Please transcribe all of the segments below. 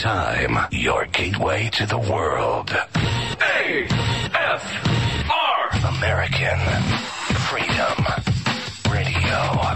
time, your gateway to the world. AFR! American Freedom Radio.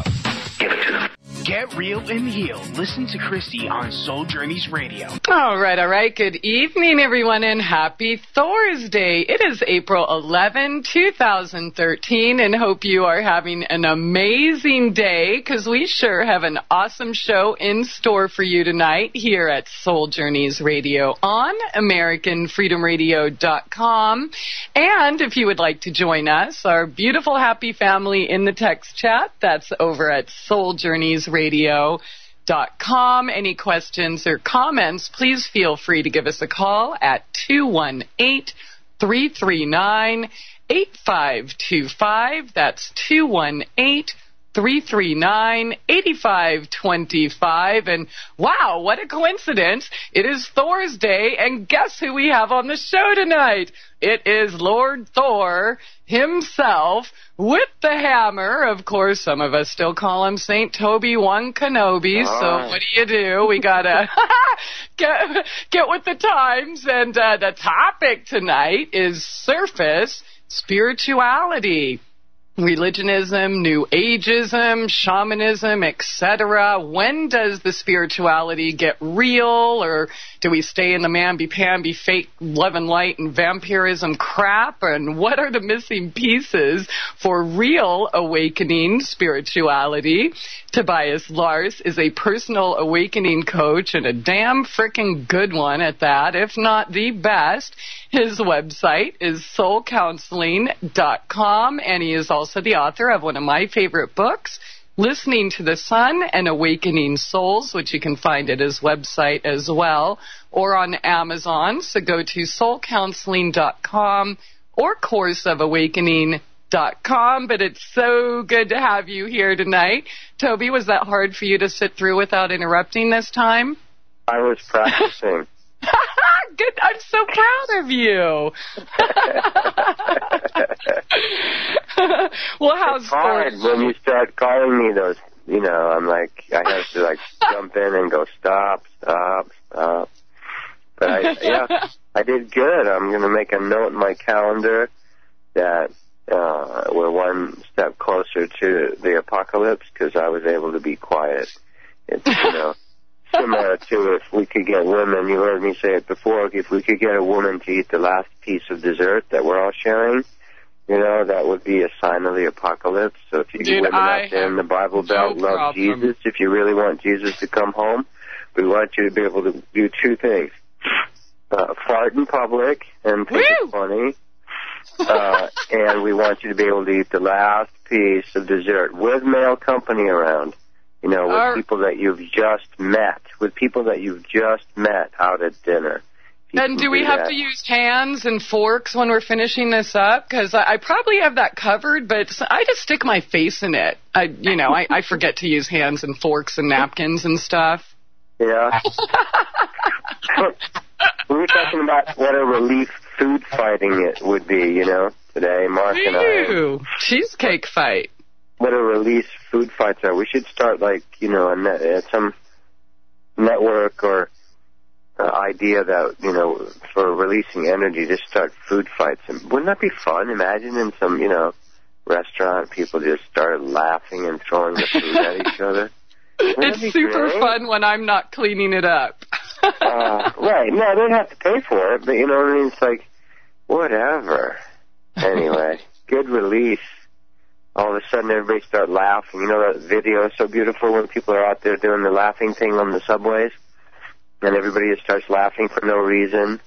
Give it to them. Get real and heal. Listen to Christie on Soul Journeys Radio. All right. Good evening, everyone, and happy Thursday. It is April 11, 2013, and hope you are having an amazing day, because we sure have an awesome show in store for you tonight here at Soul Journeys Radio on AmericanFreedomRadio.com. And if you would like to join us, our beautiful, happy family in the text chat, that's over at souljourneysradio.com. Any questions or comments, please feel free to give us a call at 218-339-8525. That's 218-339-8525. And wow, what a coincidence. It is Thursday, and guess who we have on the show tonight? It is Lord Thor himself with the hammer. Of course, some of us still call him St. Toby One Kenobi. So what do? We got to get with the times. And the topic tonight is surface spirituality. Religionism, NewAge-ism, Shamanism, etc. When does the spirituality get real, or do we stay in the mamby-pamby, fake love and light and vampirism crap? And what are the missing pieces for real awakening spirituality? Tobias Lars is a personal awakening coach, and a damn frickin' good one at that, if not the best. His website is soulcounseling.com, and he is also the author of one of my favorite books, Listening to the Sun and Awakening Souls, which you can find at his website as well, or on Amazon. So go to soulcounseling.com or courseofawakening.com. But it's so good to have you here tonight. Toby, was that hard for you to sit through without interrupting this time? I was practicing. Good. I'm so proud of you. Well, how's it's hard when you start calling me those, I'm like, I have to jump in and go, stop. But I did good. I'm going to make a note in my calendar that we're one step closer to the apocalypse, because I was able to be quiet. It's, similar to if we could get women, you heard me say it before, if we could get a woman to eat the last piece of dessert that we're all sharing, that would be a sign of the apocalypse. So if you women out there in the Bible Belt love Jesus, if you really want Jesus to come home, we want you to be able to do two things. Fart in public and think it's funny. And we want you to be able to eat the last piece of dessert with male company around. With people that you've just met. With people that you've just met out at dinner. And do we have to use hands and forks when we're finishing this up? Because I probably have that covered, but I just stick my face in it. I forget to use hands and forks and napkins and stuff. Yeah. We were talking about what a relief food fighting it would be, today, Mark and I. Cheesecake fight. What a release food fights are. We should start some network or idea that, for releasing energy, just start food fights. And wouldn't that be fun? Imagine in some, restaurant, people just start laughing and throwing the food at each other. It's super great? Fun when I'm not cleaning it up. Right. No, they don't have to pay for it, but you know what I mean? It's like, whatever. Anyway, good release. All of a sudden, everybody start laughing. That video is so beautiful when people are out there doing the laughing thing on the subways, and everybody just starts laughing for no reason.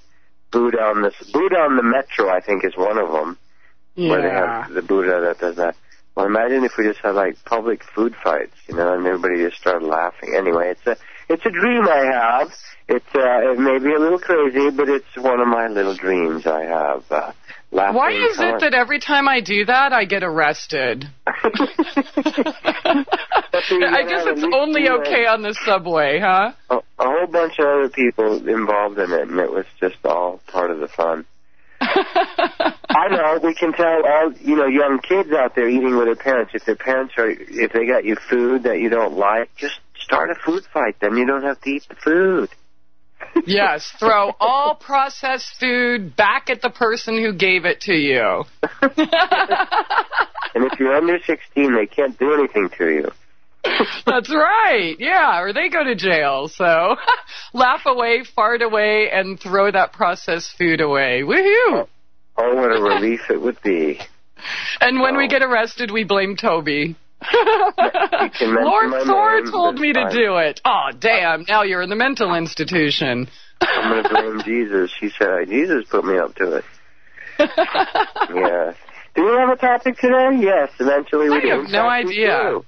Buddha on the metro, I think, is one of them, where they have the Buddha that does that. Well, imagine if we just had public food fights, and everybody just started laughing. Anyway, it's a dream I have. It may be a little crazy, but it's one of my little dreams I have. Why is it that every time I do that, I get arrested? I guess it's only okay on the subway, huh? A whole bunch of other people involved in it, and it was just all part of the fun. I know, we can tell all, young kids out there eating with their parents, if they got you food that you don't like, just start a food fight, then you don't have to eat the food. Yes, throw all processed food back at the person who gave it to you. And if you're under 16, they can't do anything to you. That's right. Yeah, or they go to jail. So laugh away, fart away, and throw that processed food away. Woohoo! Oh, what a relief it would be. And when we get arrested, we blame Toby. Lord Thor told me to do it. Oh, damn. Now you're in the mental institution. I'm going to blame Jesus. She said, Jesus put me up to it. Yeah. Do we have a topic today? Yes, eventually we do. I have no idea.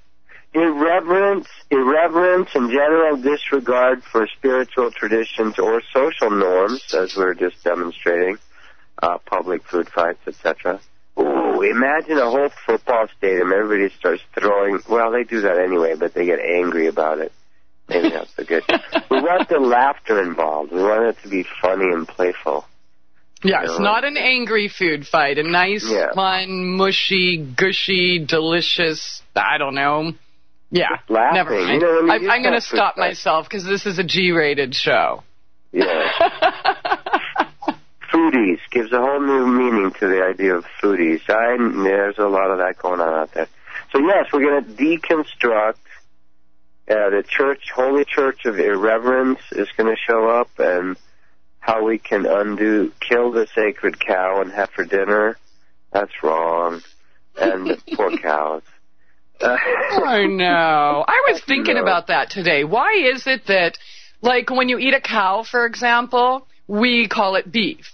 Irreverence, and general disregard for spiritual traditions or social norms, as we're just demonstrating, public food fights, etc. Ooh, imagine a whole football stadium. Everybody starts throwing. Well, they do that anyway, but they get angry about it. Maybe that's so good. We want the laughter involved. We want it to be funny and playful. Yes, not an angry food fight. A nice, fun, mushy, gushy, delicious, I don't know. Yeah, never mind. I'm going to stop myself because this is a G-rated show. Yeah. Foodies gives a whole new meaning to the idea of foodies. There's a lot of that going on out there. So, yes, we're going to deconstruct. The Holy Church of Irreverence is going to show up, and how we can kill the sacred cow and have for dinner. That's wrong. And poor cows. I know. I was thinking about that today. Why is it that, like, when you eat a cow, for example, we call it beef?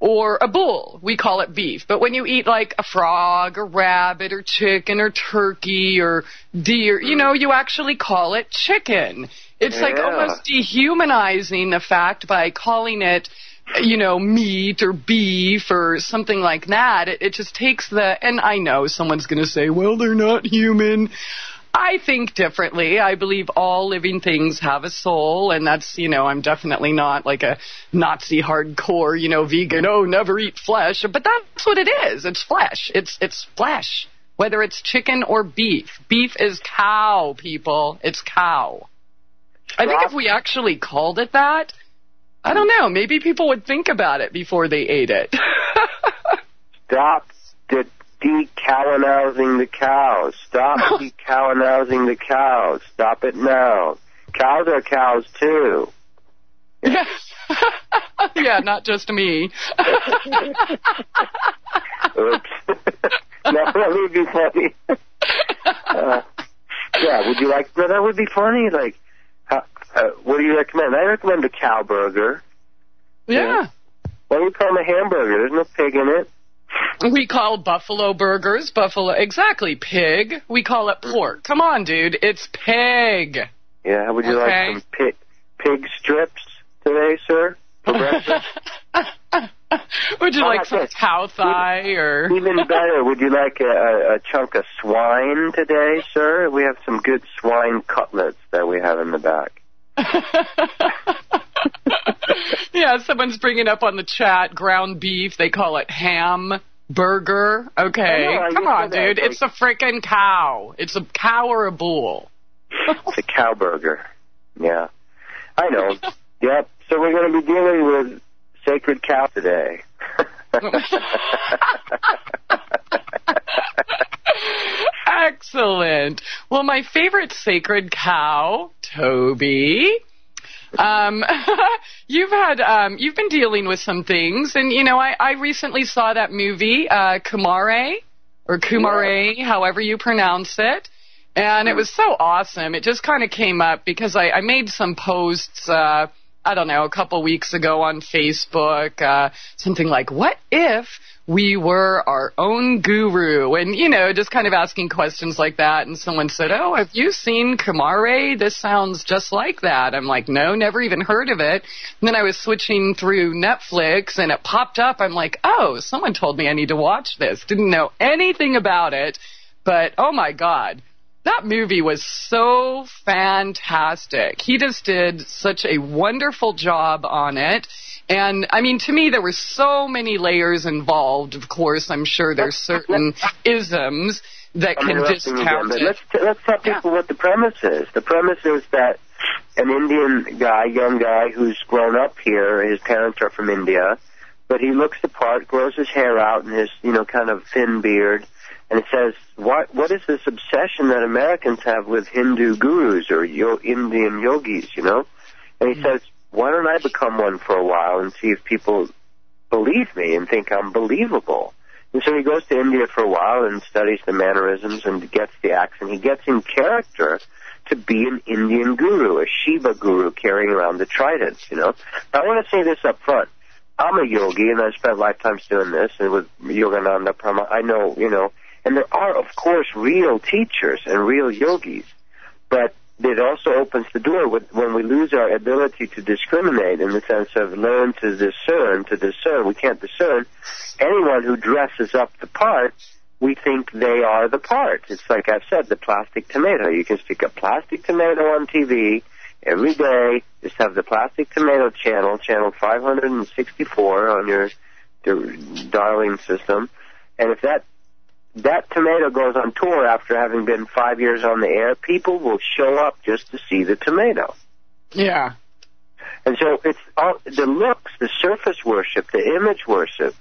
Or a bull, we call it beef. But when you eat, like, a frog, or rabbit, or chicken, or turkey, or deer, you actually call it chicken. It's like almost dehumanizing the fact by calling it, meat or beef or something like that. It just takes and I know someone's going to say, well, they're not human. I think differently. I believe all living things have a soul, and that's, I'm definitely not like a Nazi hardcore, vegan, never eat flesh. But that's what it is. It's flesh. It's flesh, whether it's chicken or beef. Beef is cow, people. It's cow. I think if we actually called it that, I don't know, maybe people would think about it before they ate it. Stop decowinizing the cows. Stop decowinizing the cows. Stop it now. Cows are cows, too. Yeah, yeah, not just me. Oops. No, that would be funny. Would you like that? That would be funny, like... what do you recommend? I recommend a cow burger. Yeah. Why do you call them a hamburger? There's no pig in it. We call buffalo burgers exactly, pig. We call it pork. Come on, dude. It's pig. Yeah, would you like some pig strips today, sir? For breakfast? Would you like some cow thigh or... Even better, would you like a chunk of swine today, sir? We have some good swine cutlets that we have in the back. Yeah, someone's bringing up on the chat, ground beef. They call it ham burger. Okay, come on, dude. It's a frickin' cow. It's a cow or a bull. It's a cow burger. Yeah, I know. Yep. So we're going to be dealing with sacred cow today. Excellent. Well, my favorite sacred cow, Toby. You've been dealing with some things, and I recently saw that movie, Kumare, however you pronounce it, and it was so awesome. It just kind of came up because I made some posts, a couple weeks ago on Facebook, something like, what if we were our own guru? And, just kind of asking questions like that. And someone said, oh, have you seen Kumare? This sounds just like that. I'm like, no, never even heard of it. And then I was switching through Netflix and it popped up. I'm like, oh, someone told me I need to watch this. Didn't know anything about it. But, oh, my God. That movie was so fantastic. He just did such a wonderful job on it. And, I mean, to me, there were so many layers involved. Of course, I'm sure there's certain isms that can discount it. Let's tell people what the premise is. The premise is that an Indian guy, young guy, who's grown up here. His parents are from India, but he looks the part, grows his hair out and his, kind of thin beard, and it says, what is this obsession that Americans have with Hindu gurus or Indian yogis, And he says, why don't I become one for a while and see if people believe me and think I'm believable? And so he goes to India for a while and studies the mannerisms and gets the accent. He gets in character to be an Indian guru, a Shiva guru carrying around the trident, Now, I want to say this up front. I'm a yogi, and I've spent lifetimes doing this, and with Yogananda Brahma, I know, and there are, of course, real teachers and real yogis, but it also opens the door when we lose our ability to discriminate in the sense of learn to discern. We can't discern. Anyone who dresses up the part, we think they are the part. It's like I've said, the plastic tomato. You can stick a plastic tomato on TV every day. Just have the plastic tomato channel 564 on your dialing system. And if that tomato goes on tour after having been 5 years on the air, people will show up just to see the tomato. Yeah. And so it's all the looks, the surface worship, the image worship,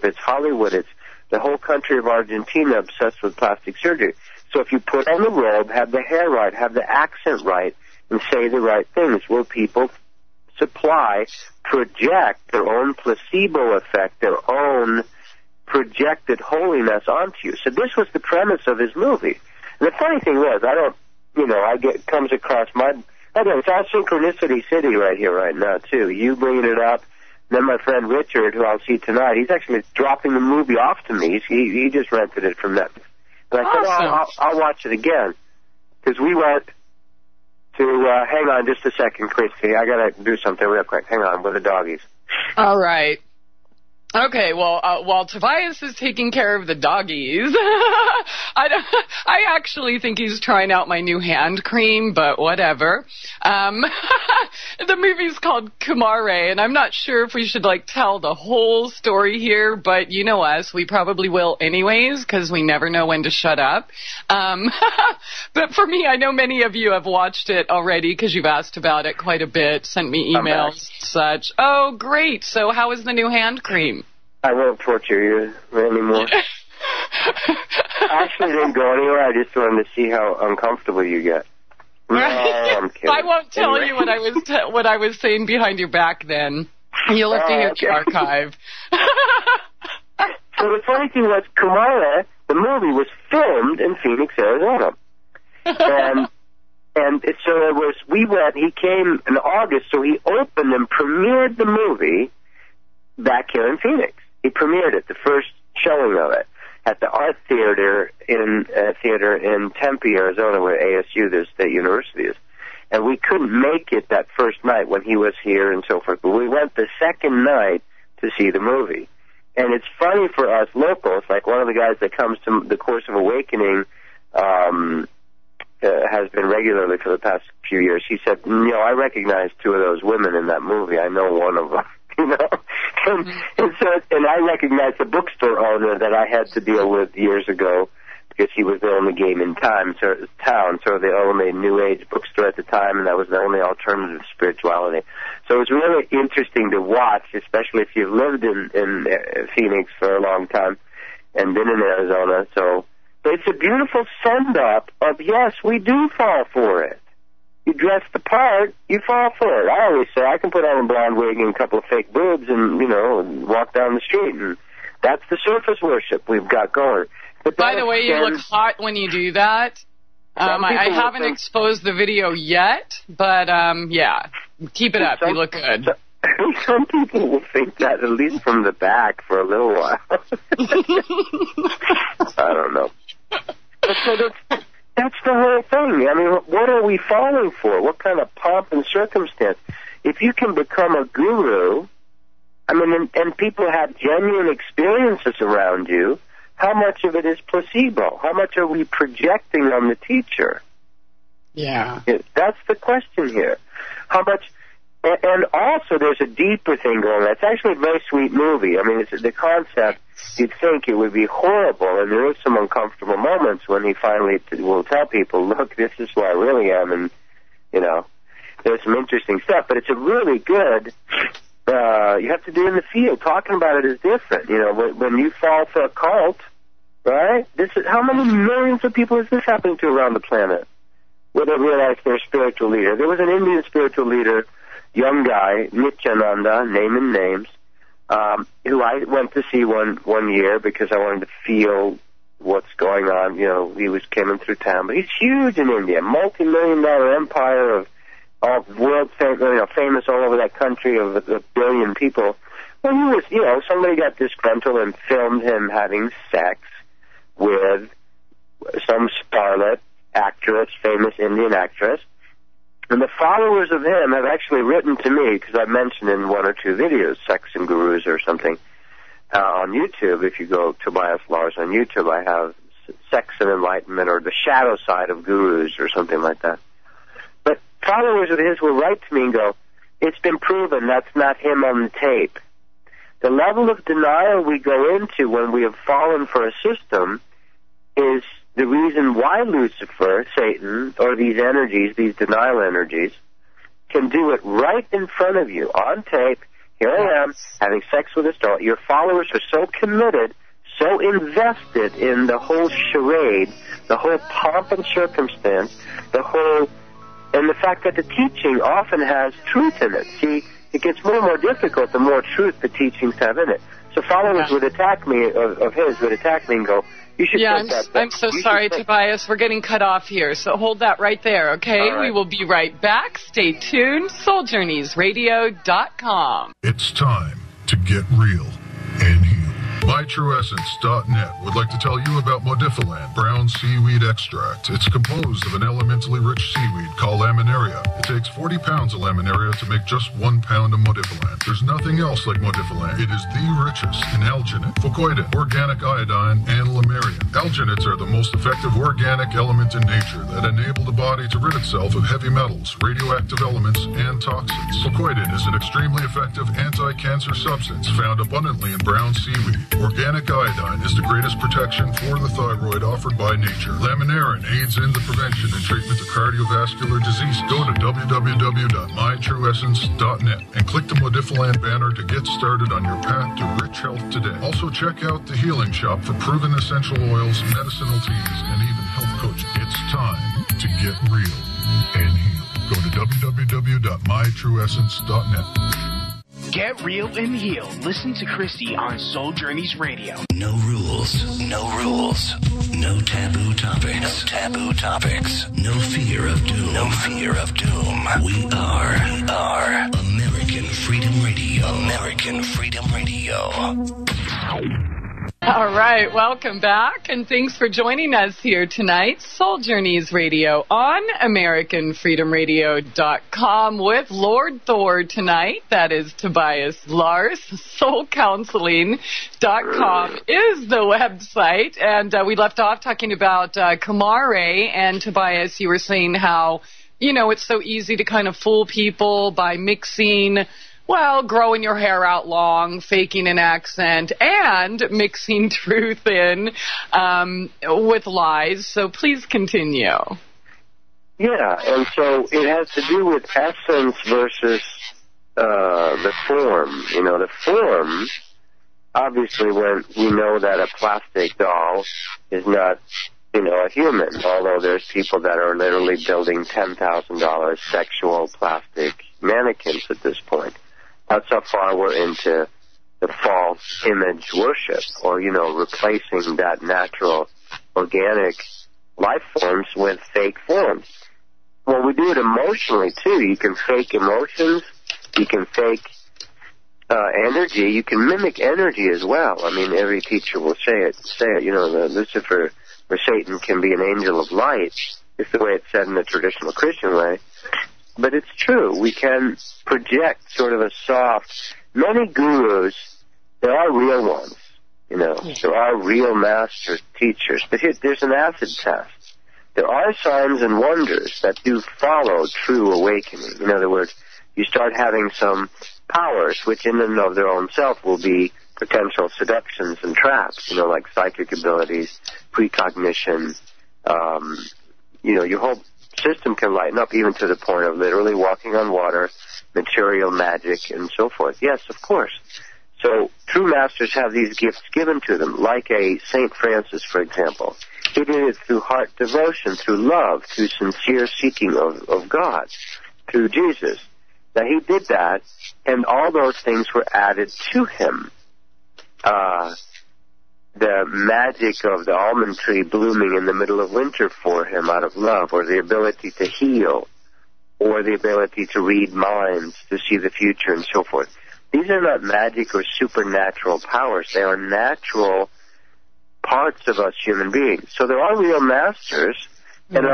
it's Hollywood, it's the whole country of Argentina obsessed with plastic surgery. So if you put on the robe, have the hair right, have the accent right, and say the right things, will people project their own placebo effect, their own projected holiness onto you. So this was the premise of his movie. And the funny thing was, comes across it's all Synchronicity City right here, right now, too. You bringing it up. Then my friend Richard, who I'll see tonight, he's actually dropping the movie off to me. He just rented it from Netflix. And I said, I'll watch it again. Because we went to, hang on just a second, Christie. I got to do something real quick. Hang on, with the doggies. All right. Okay, well, while Tobias is taking care of the doggies, I actually think he's trying out my new hand cream, but whatever. The movie's called Kumare, and I'm not sure if we should, tell the whole story here, but you know us, we probably will anyways, because we never know when to shut up. But for me, I know many of you have watched it already, because you've asked about it quite a bit, sent me emails, such. Oh, great. So how is the new hand cream? I won't torture you anymore. I actually didn't go anywhere. I just wanted to see how uncomfortable you get. No, I'm kidding. I won't tell you what I was saying behind your back then. You'll have to hear the archive. So the funny thing was, Kumara, the movie, was filmed in Phoenix, Arizona. And so he came in August, so he opened and premiered the movie back here in Phoenix. He premiered it, the first showing of it, at the Art Theater in Tempe, Arizona, where ASU, the State University, is. And we couldn't make it that first night when he was here and so forth, but we went the second night to see the movie. And it's funny for us locals, like one of the guys that comes to the Course of Awakening has been regularly for the past few years. He said, I recognize two of those women in that movie. I know one of them. And I recognized the bookstore owner that I had to deal with years ago because he was the only game in town, so the only New Age bookstore at the time, and that was the only alternative spirituality. So it was really interesting to watch, especially if you've lived in Phoenix for a long time and been in Arizona. So it's a beautiful send-up of, yes, we do fall for it. You dress the part, you fall for it. I always say I can put on a blonde wig and a couple of fake boobs and, walk down the street. And that's the surface worship we've got going. But by the way, you look hot when you do that. I haven't exposed the video yet, but, yeah, keep it up. You look good. Some people will think that, at least from the back, for a little while. I don't know. So that's the whole thing. I mean, what are we falling for? What kind of pomp and circumstance? If you can become a guru, and people have genuine experiences around you, how much of it is placebo? How much are we projecting on the teacher? Yeah. That's the question here. How much... And also, there's a deeper thing going on. It's actually a very sweet movie. It's the concept, you'd think it would be horrible, and there is some uncomfortable moments when he finally will tell people, look, this is who I really am, and you know. There's some interesting stuff, but it's a really good, you have to do it in the field. Talking about it is different. You know, when you fall for a cult, right? How many millions of people is this happening to around the planet? Where they realize they're a spiritual leader. There was an Indian spiritual leader, young guy, Nityananda, naming names, who I went to see one year because I wanted to feel what's going on. You know, he came in through town, but he's huge in India, multi-million-dollar empire of world famous all over that country of a billion people. Well, he was, you know, somebody got disgruntled and filmed him having sex with some starlet actress, famous Indian actress. And the followers of him have actually written to me, because I mentioned in one or two videos, Sex and Gurus or something, on YouTube. If you go Tobias Lars on YouTube, I have Sex and Enlightenment or the Shadow Side of Gurus or something like that. But followers of his will write to me and go, it's been proven that's not him on the tape. The level of denial we go into when we have fallen for a system is the reason why Lucifer, Satan, or these energies, these denial energies, can do it right in front of you on tape. Here I am, having sex with a star. Your followers are so committed, so invested in the whole charade, the whole pomp and circumstance, and the fact that the teaching often has truth in it. See, it gets more and more difficult the more truth the teachings have in it. So followers would attack me, of his would attack me and go, you should take that. I'm so sorry, Tobias. We're getting cut off here, so hold that right there, okay? Right. We will be right back. Stay tuned. SoulJourneysRadio.com. It's time to get real and heal. MyTrueEssence.net would like to tell you about Modifiland brown seaweed extract. It's composed of an elementally rich seaweed called laminaria. It takes 40 pounds of laminaria to make just 1 pound of Modifiland. There's nothing else like Modifiland. It is the richest in alginate, fucoidin, organic iodine, and lamarian. Alginates are the most effective organic element in nature that enable the body to rid itself of heavy metals, radioactive elements, and toxins. Fucoidin is an extremely effective anti-cancer substance found abundantly in brown seaweed. Organic iodine is the greatest protection for the thyroid offered by nature. Laminarin aids in the prevention and treatment of cardiovascular disease. Go to www.mytrueessence.net and click the Modifiland banner to get started on your path to rich health today. Also check out the Healing Shop for proven essential oils, medicinal teas, and even health coaching. It's time to get real and heal. Go to www.mytrueessence.net. Get real and heal. Listen to Christie on Soul Journeys Radio. No rules. No rules. No taboo topics. No taboo topics. No fear of doom. No fear of doom. We are American Freedom Radio. American Freedom Radio. All right, welcome back, and thanks for joining us here tonight. Soul Journeys Radio on AmericanFreedomRadio.com with Lord Thor tonight. That is Tobias Lars. SoulCounseling.com is the website, and we left off talking about Kamare, and Tobias, you were saying how, you know, it's so easy to kind of fool people by mixing, well, growing your hair out long, faking an accent, and mixing truth in with lies. So please continue. Yeah, and so it has to do with essence versus the form. You know, the form, obviously, when we know that a plastic doll is not, you know, a human, although there's people that are literally building $10,000 sexual plastic mannequins at this point. That's how far we're into the false image worship, or, you know, replacing that natural, organic life forms with fake forms. Well, we do it emotionally, too. You can fake emotions. You can fake energy. You can mimic energy as well. I mean, every teacher will say it. You know, the Lucifer or Satan can be an angel of light. It's the way it's said in the traditional Christian way. But it's true. We can project sort of a soft... Many gurus, there are real ones, you know. There are real master teachers. But here, there's an acid test. There are signs and wonders that do follow true awakening. In other words, you start having some powers, which in and of their own self will be potential seductions and traps, you know, like psychic abilities, precognition, you know, your whole system can lighten up even to the point of literally walking on water, material magic, and so forth. Yes, of course. So true masters have these gifts given to them, like a St. Francis, for example. He did it through heart devotion, through love, through sincere seeking of God, through Jesus. Now, he did that, and all those things were added to him. The magic of the almond tree blooming in the middle of winter for him out of love, or the ability to heal, or the ability to read minds, to see the future, and so forth. These are not magic or supernatural powers. They are natural parts of us human beings. So there are real masters, and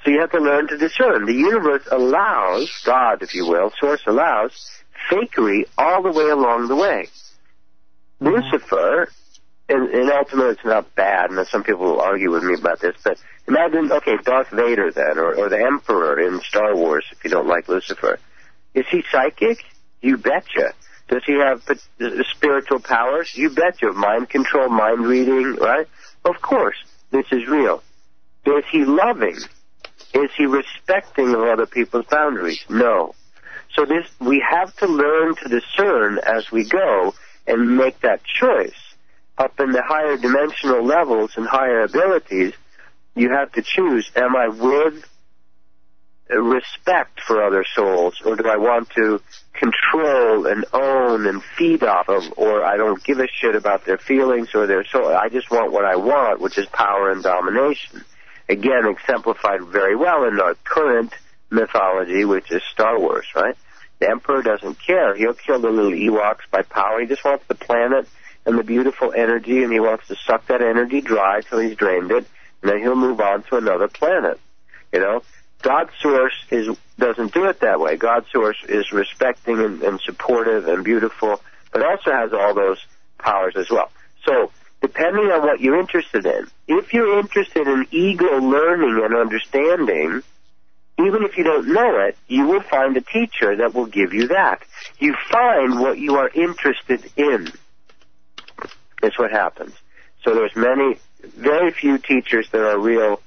so you have to learn to discern. The universe allows, God, if you will, Source allows, fakery all the way along the way. Lucifer, and ultimately it's not bad, and some people will argue with me about this, but imagine, Darth Vader then, or the Emperor in Star Wars, if you don't like Lucifer. Is he psychic? You betcha. Does he have spiritual powers? You betcha. Mind control, mind reading, right? Of course, this is real. Is he loving? Is he respecting of other people's boundaries? No. So we have to learn to discern as we go and make that choice. Up in the higher dimensional levels and higher abilities, you have to choose, am I with respect for other souls, or do I want to control and own and feed off of, or I don't give a shit about their feelings or their soul. I just want what I want, which is power and domination. Again, exemplified very well in our current mythology, which is Star Wars, right? The Emperor doesn't care. He'll kill the little Ewoks by power. He just wants the planet and the beautiful energy, and he wants to suck that energy dry till he's drained it, and then he'll move on to another planet, you know? God's Source doesn't do it that way. God's Source is respecting and supportive and beautiful, but also has all those powers as well. So, depending on what you're interested in, if you're interested in ego learning and understanding, even if you don't know it, you will find a teacher that will give you that. You find what you are interested in. That's what happens. So there's very few teachers that are real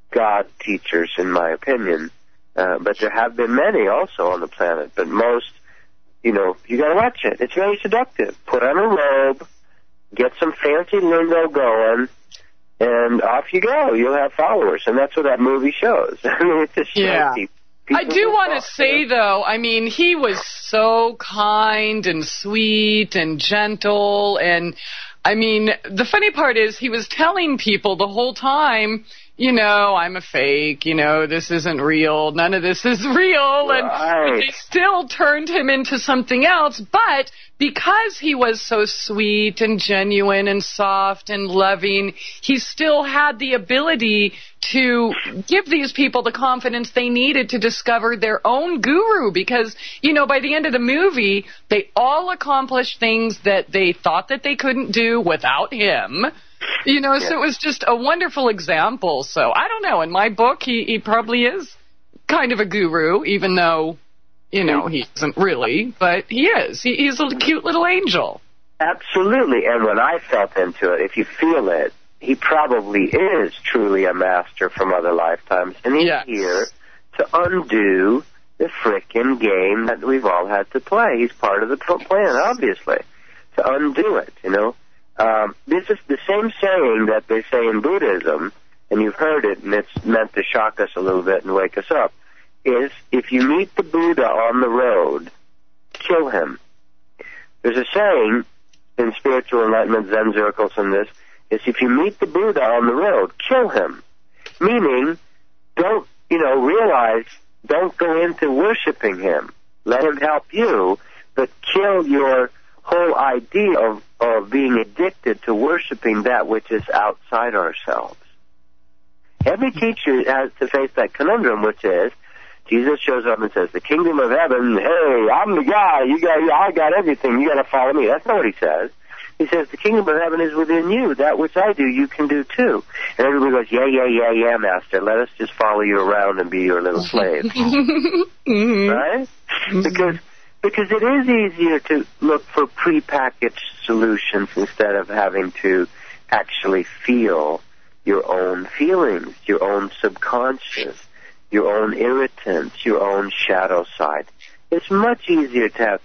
God teachers, in my opinion. But there have been many also on the planet. But most, you got to watch it. It's very seductive. Put on a robe, get some fancy lingo going, and off you go. You'll have followers. And that's what that movie shows. I mean, it just shows people. I do want to say, though, I mean, he was so kind and sweet and gentle. And, I mean, the funny part is he was telling people the whole time, I'm a fake, this isn't real, none of this is real, and they still turned him into something else, but because he was so sweet and genuine and soft and loving, he still had the ability to give these people the confidence they needed to discover their own guru, because, by the end of the movie, they all accomplished things that they thought that they couldn't do without him. So it was just a wonderful example. So I don't know. In my book, he probably is kind of a guru, even though, he isn't really. But he is. He's a cute little angel. Absolutely. And when I felt into it, if you feel it, he probably is truly a master from other lifetimes. And he's here to undo the frickin' game that we've all had to play. He's part of the plan, obviously, to undo it, This is the same saying that they say in Buddhism, and you've heard it, and it's meant to shock us a little bit and wake us up, is if you meet the Buddha on the road, kill him. There's a saying in spiritual enlightenment, Zen circles and this, is if you meet the Buddha on the road, kill him. Meaning, don't go into worshiping him. Let him help you, but kill your whole idea of being addicted to worshiping that which is outside ourselves. Every teacher has to face that conundrum, which is, Jesus shows up and says, the kingdom of heaven, hey, I'm the guy, I got everything, you got to follow me. That's not what he says. He says, the kingdom of heaven is within you. That which I do, you can do too. And everybody goes, yeah, master. Let us just follow you around and be your little slave. Right? Because it is easier to look for prepackaged solutions instead of having to actually feel your own feelings, your own subconscious, your own irritants, your own shadow side. It's much easier to have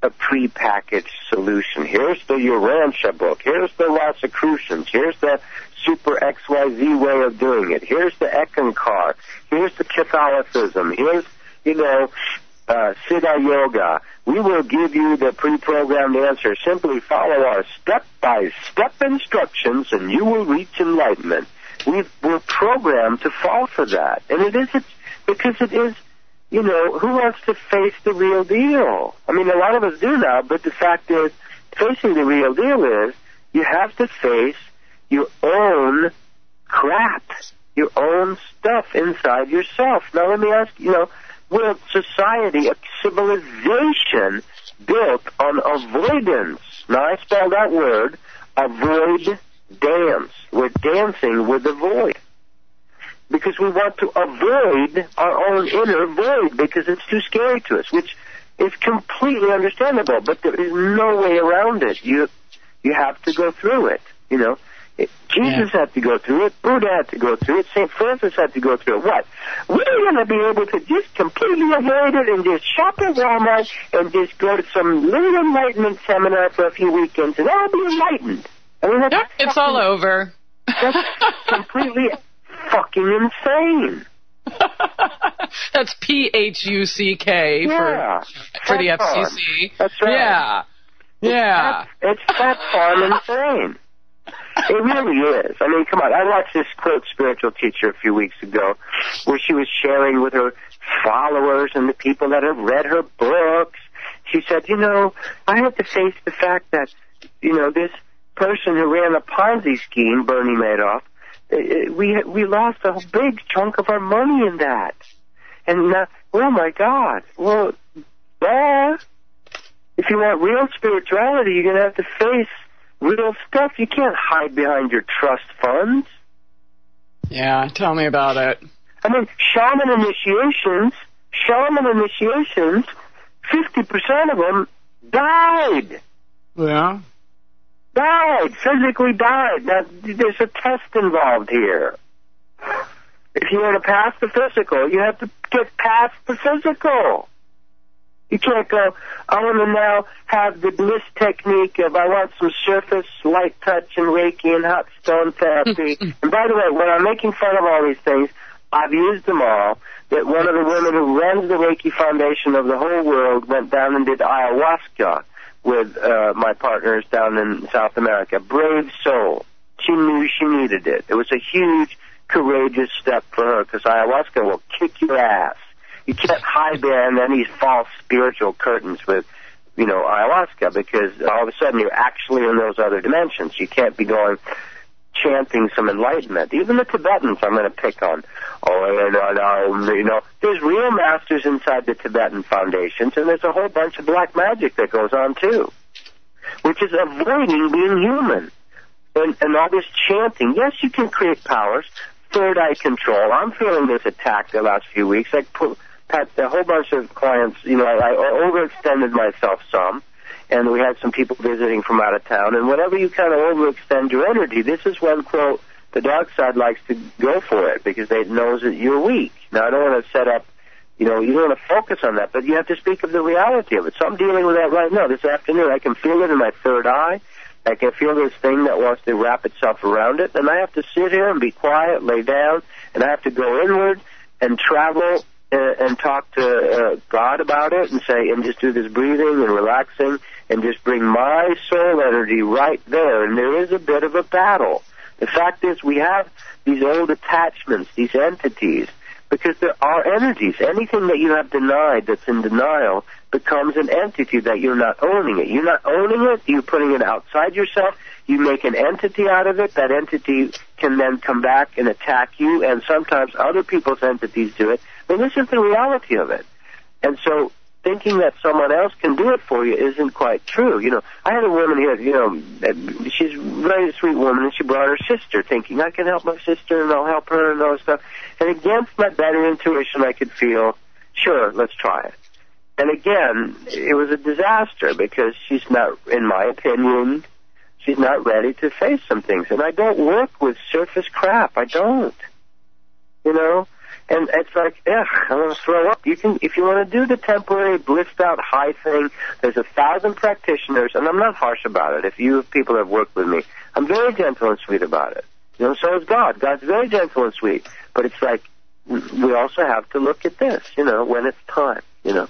a pre-packaged solution. Here's the Urantia book. Here's the Rosicrucians. Here's the super XYZ way of doing it. Here's the Ekankar. Here's the Catholicism. Here's, Siddha Yoga. We will give you the pre-programmed answer. Simply follow our step-by-step instructions and you will reach enlightenment. We're programmed to fall for that. And because it is, who wants to face the real deal? I mean, a lot of us do now, but the fact is, facing the real deal is, you have to face your own crap, your own stuff inside yourself. Now, let me ask, we're a society, a civilization built on avoidance. Now, I spell that word, avoid dance. We're dancing with the void. Because we want to avoid our own inner void because it's too scary to us, which is completely understandable, but there is no way around it. You have to go through it, Jesus had to go through it. Buddha had to go through it. St. Francis had to go through it. What? We're going to be able to just completely avoid it and just shop at Walmart and just go to some little enlightenment seminar for a few weekends and I'll be enlightened. I mean, it's all over. That's completely fucking insane. That's PHUCK for the FCC. That's right. Yeah. It's that far insane. It really is. I mean, come on. I watched this quote spiritual teacher a few weeks ago where she was sharing with her followers and the people that have read her books. She said, I have to face the fact that, this person who ran a Ponzi scheme, Bernie Madoff, we lost a big chunk of our money in that. And, oh my God. Well, if you want real spirituality, you're going to have to face real stuff. You can't hide behind your trust funds. Yeah, tell me about it. I mean, shaman initiations, 50% of them died. Yeah. Physically died. Now, there's a test involved here. If you want to pass the physical, you have to get past the physical. You can't go, I want to now have the bliss technique of I want some surface, light touch, and Reiki and hot stone therapy. And by the way, when I'm making fun of all these things, I've used them all. That one of the women who runs the Reiki Foundation of the whole world went down and did ayahuasca with my partners down in South America. Brave soul. She knew she needed it. It was a huge, courageous step for her because ayahuasca will kick your ass. You can't hide behind any false spiritual curtains with, ayahuasca because all of a sudden you're actually in those other dimensions. You can't be going chanting some enlightenment. Even the Tibetans I'm going to pick on. There's real masters inside the Tibetan foundations, and there's a whole bunch of black magic that goes on too, which is avoiding being human. And all this chanting. Yes, you can create powers. Third eye control. I'm feeling this attack the last few weeks. I had a whole bunch of clients, I overextended myself some, and we had some people visiting from out of town, and whenever you kind of overextend your energy, this is when, quote, the dark side likes to go for it, because it knows that you're weak. Now, I don't want to set up, you don't want to focus on that, but you have to speak of the reality of it. So I'm dealing with that right now. This afternoon, I can feel it in my third eye. I can feel this thing that wants to wrap itself around it, and I have to sit here and be quiet, lay down, and I have to go inward and travel and talk to God about it and say, and just do this breathing and relaxing and just bring my soul energy right there. And there is a bit of a battle. The fact is we have these old attachments, these entities, because there are energies. Anything that you have denied that's in denial becomes an entity that you're not owning it. You're not owning it. You're putting it outside yourself. You make an entity out of it. That entity can then come back and attack you, and sometimes other people's entities do it. But this is the reality of it. And so thinking that someone else can do it for you isn't quite true. I had a woman here, she's a very sweet woman, and she brought her sister, thinking, I can help my sister, and I'll help her, and all this stuff. And against my better intuition, I could feel, sure, let's try it. And again, it was a disaster, because she's not, in my opinion, She's not ready to face some things. And I don't work with surface crap. I don't. You know? And it's like, ugh, I want to throw up. You can, if you want to do the temporary blissed out high thing, there's 1,000 practitioners, and I'm not harsh about it. If you people have worked with me, I'm very gentle and sweet about it. You know, so is God. God's very gentle and sweet. But it's like, we also have to look at this, you know, when it's time, you know.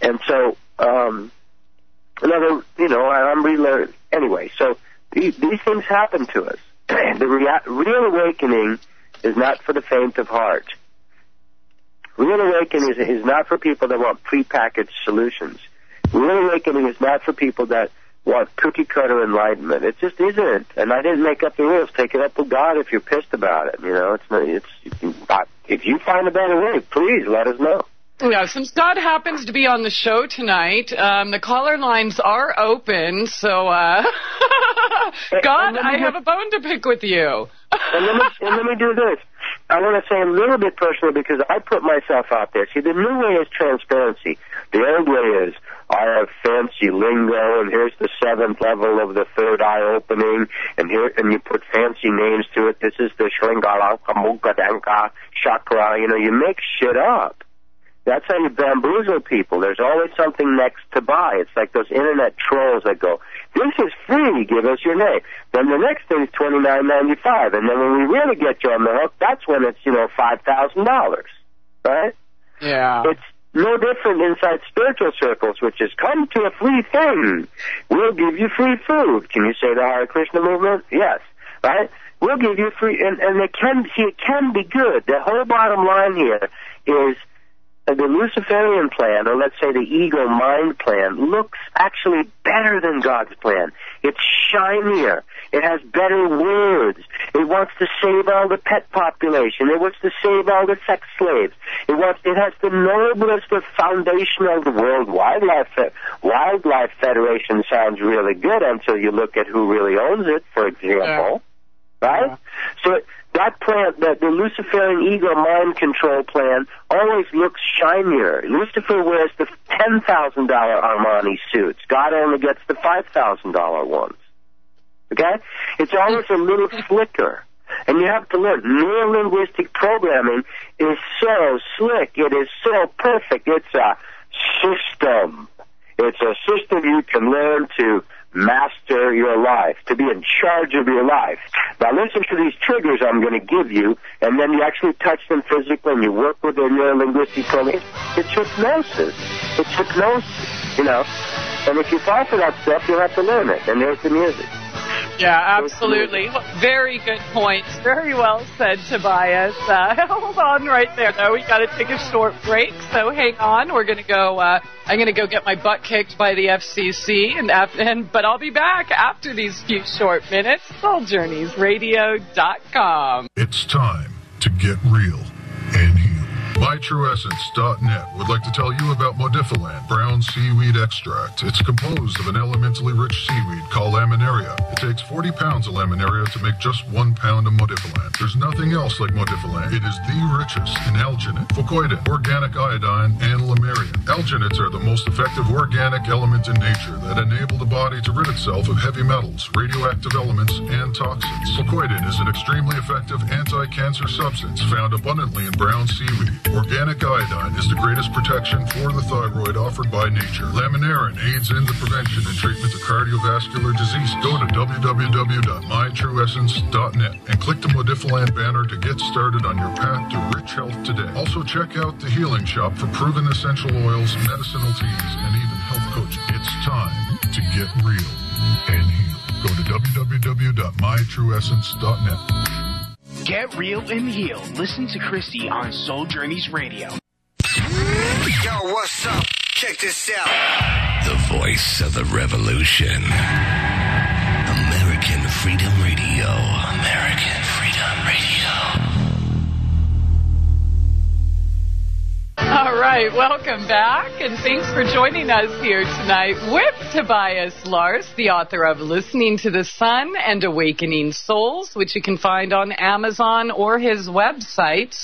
And so, I'm relearning. Anyway, so these things happen to us. The real awakening is not for the faint of heart. Real awakening is not for people that want prepackaged solutions. Real awakening is not for people that want cookie-cutter enlightenment. It just isn't. And I didn't make up the rules. Take it up with God if you're pissed about it. You know, if you find a better way, please let us know. Yeah, since God happens to be on the show tonight, the caller lines are open, so, God, I have a bone to pick with you. and let me do this. I want to say a little bit personal because I put myself out there. See, the new way is transparency. The old way is, I have fancy lingo, and here's the 7th level of the 3rd eye opening, and you put fancy names to it. This is the Shringalankamukadanka chakra. You know, you make shit up. That's how you bamboozle people. There's always something next to buy. It's like those internet trolls that go, this is free, give us your name. Then the next thing is $29.95. And then when we really get you on the hook, that's when it's, $5,000. Right? Yeah. It's no different inside spiritual circles, which is come to a free thing. We'll give you free food. Can you say the Hare Krishna movement? Yes. Right? We'll give you free, and it can be good. The whole bottom line here is, the Luciferian plan, or let's say the ego mind plan, looks actually better than God's plan. It's shinier. It has better words. It wants to save all the pet population. It wants to save all the sex slaves. It has the noblest of foundational. The World Wildlife Federation sounds really good until you look at who really owns it, for example. Yeah. Right? Yeah. So that plan, the Luciferian ego mind control plan, always looks shinier. Lucifer wears the $10,000 Armani suits. God only gets the $5,000 ones. Okay? It's always a little slicker. And you have to learn. Neurolinguistic programming is so slick. It is so perfect. It's a system. It's a system you can learn to master your life, to be in charge of your life. Now listen to these triggers I'm going to give you, and then you actually touch them physically and you work with their neurolinguistic programming. It's hypnosis. It's hypnosis, you know. And if you fall for that stuff, you'll have to learn it. And there's the music. Yeah, absolutely. Very good points. Very well said, Tobias. Hold on right there, though. We got to take a short break, so hang on. We're going to go. I'm going to go get my butt kicked by the FCC, but I'll be back after these few short minutes. SoulJourneysRadio.com. It's time to get real and heal. MyTrueEssence.net would like to tell you about Modifiland brown seaweed extract. It's composed of an elementally rich seaweed called laminaria. It takes 40 pounds of laminaria to make just 1 pound of Modifiland. There's nothing else like Modifiland. It is the richest in alginate, fucoidin, organic iodine, and lamarian. Alginates are the most effective organic element in nature that enable the body to rid itself of heavy metals, radioactive elements, and toxins. Fucoidin is an extremely effective anti-cancer substance found abundantly in brown seaweed. Organic iodine is the greatest protection for the thyroid offered by nature. Laminarin aids in the prevention and treatment of cardiovascular disease. Go to www.mytrueessence.net and click the Modifiland banner to get started on your path to rich health today. Also check out the Healing Shop for proven essential oils, medicinal teas, and even health coaching. It's time to get real and heal. Go to www.mytrueessence.net. Get real and heal. Listen to Christie on Soul Journeys Radio. Yo, what's up? Check this out. The voice of the revolution. American Freedom Radio. American Freedom Radio. All right, welcome back, and thanks for joining us here tonight with Tobias Lars, the author of Listening to the Sun and Awakening Souls, which you can find on Amazon or his website,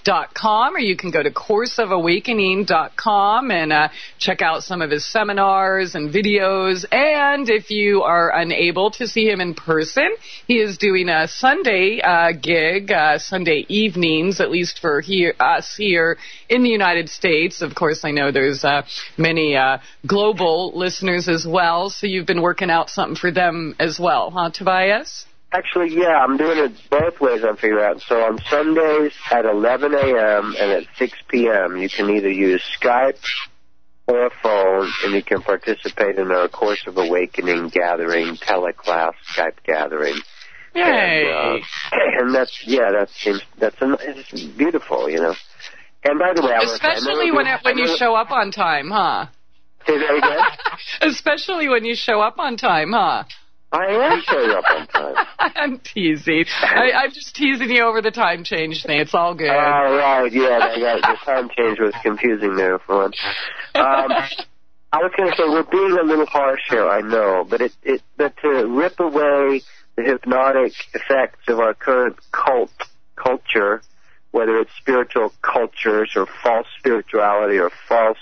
or you can go to courseofawakening.com and check out some of his seminars and videos. And if you are unable to see him in person, he is doing a Sunday gig, Sunday evenings, at least for us here in the United States. Of course, I know there's many global listeners as well, so you've been working out something for them as well, huh, Tobias? Actually, yeah, I'm doing it both ways, I'm figuring out. So on Sundays at 11 a.m. and at 6 p.m., you can either use Skype or a phone, and you can participate in our Course of Awakening gathering, teleclass Skype gathering. Yay! And it's beautiful, you know. And by the way, especially when you show up on time, huh? Say that again? Especially when you show up on time, huh? I am showing up on time. I'm teasing. I'm just teasing you over the time change thing. It's all good. Oh, right, yeah. The time change was confusing there for once. I was going to say, we're being a little harsh here, I know, but but to rip away the hypnotic effects of our current culture, whether it's spiritual cultures or false spirituality or false,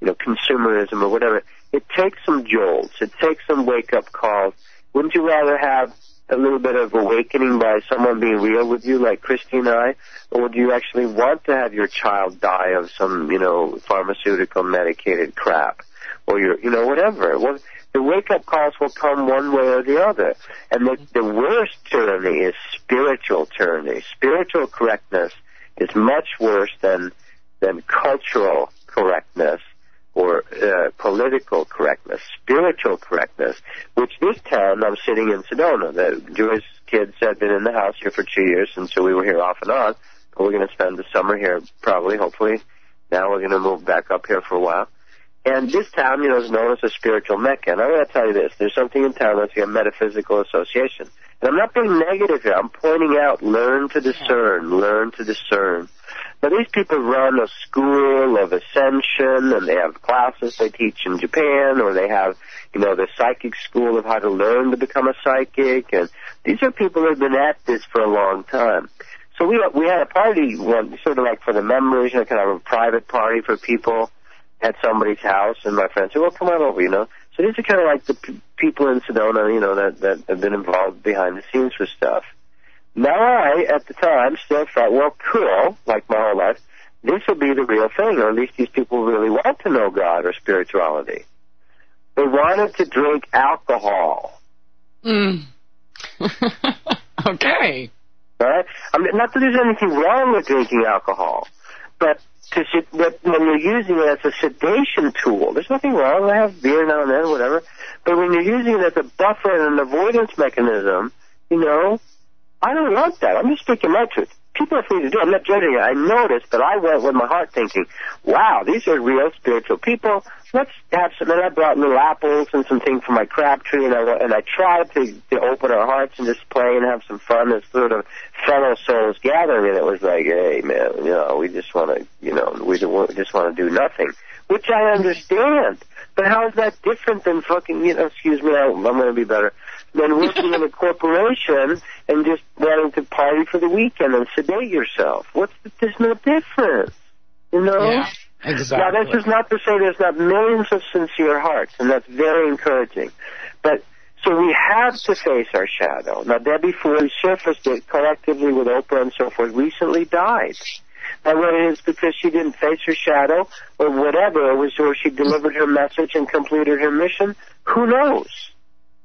consumerism or whatever, it takes some jolts. It takes some wake-up calls. Wouldn't you rather have a little bit of awakening by someone being real with you, like Christie and I, or would you actually want to have your child die of some, pharmaceutical medicated crap, or whatever? Well, the wake-up calls will come one way or the other. And the worst tyranny is spiritual tyranny. Spiritual correctness is much worse than cultural correctness or political correctness, spiritual correctness, which this time I'm sitting in Sedona. The Jewish kids had been in the house here for 2 years, and so we were here off and on. But we're going to spend the summer here probably, hopefully. Now we're going to move back up here for a while. And this town, is known as a spiritual Mecca. And I'm going to tell you this. There's something in town that's a metaphysical association. And I'm not being negative here. I'm pointing out, learn to discern. Now, these people run a school of ascension, and they have classes they teach in Japan, or they have, the psychic school of how to learn to become a psychic. And these are people who have been at this for a long time. So we had a party, sort of like for the members, kind of a private party for people at somebody's house, and my friend said, well, come on over, So these are kind of like the people in Sedona, that have been involved behind the scenes with stuff. Now I, at the time, still thought, well, cool, like my whole life, this will be the real thing, or at least these people really want to know God or spirituality. They wanted to drink alcohol. Okay. All right? Not that there's anything wrong with drinking alcohol, but when you're using it as a sedation tool, there's nothing wrong. I have beer now and then, whatever. But when you're using it as a buffer and an avoidance mechanism, I don't want that. I'm just speaking my truth. People are free to do it. I'm not judging it. I noticed, but I went with my heart thinking, wow, these are real spiritual people. Let's have some. And I brought little apples and some things from my crab tree, and I tried to open our hearts and just play and have some fun. This sort of fellow souls gathering, and it was like, hey, man, we just want to, we just want to do nothing, which I understand. But how is that different than fucking, excuse me, I'm going to be better, than working in a corporation and just wanting to party for the weekend and sedate yourself? There's no difference, Yeah, exactly. Now, this is not to say there's not millions of sincere hearts, and that's very encouraging. But, so we have to face our shadow. Now, Debbie Ford surfaced it collectively with Oprah and so forth, recently died. And whether it's because she didn't face her shadow or whatever, it was or she delivered her message and completed her mission, who knows,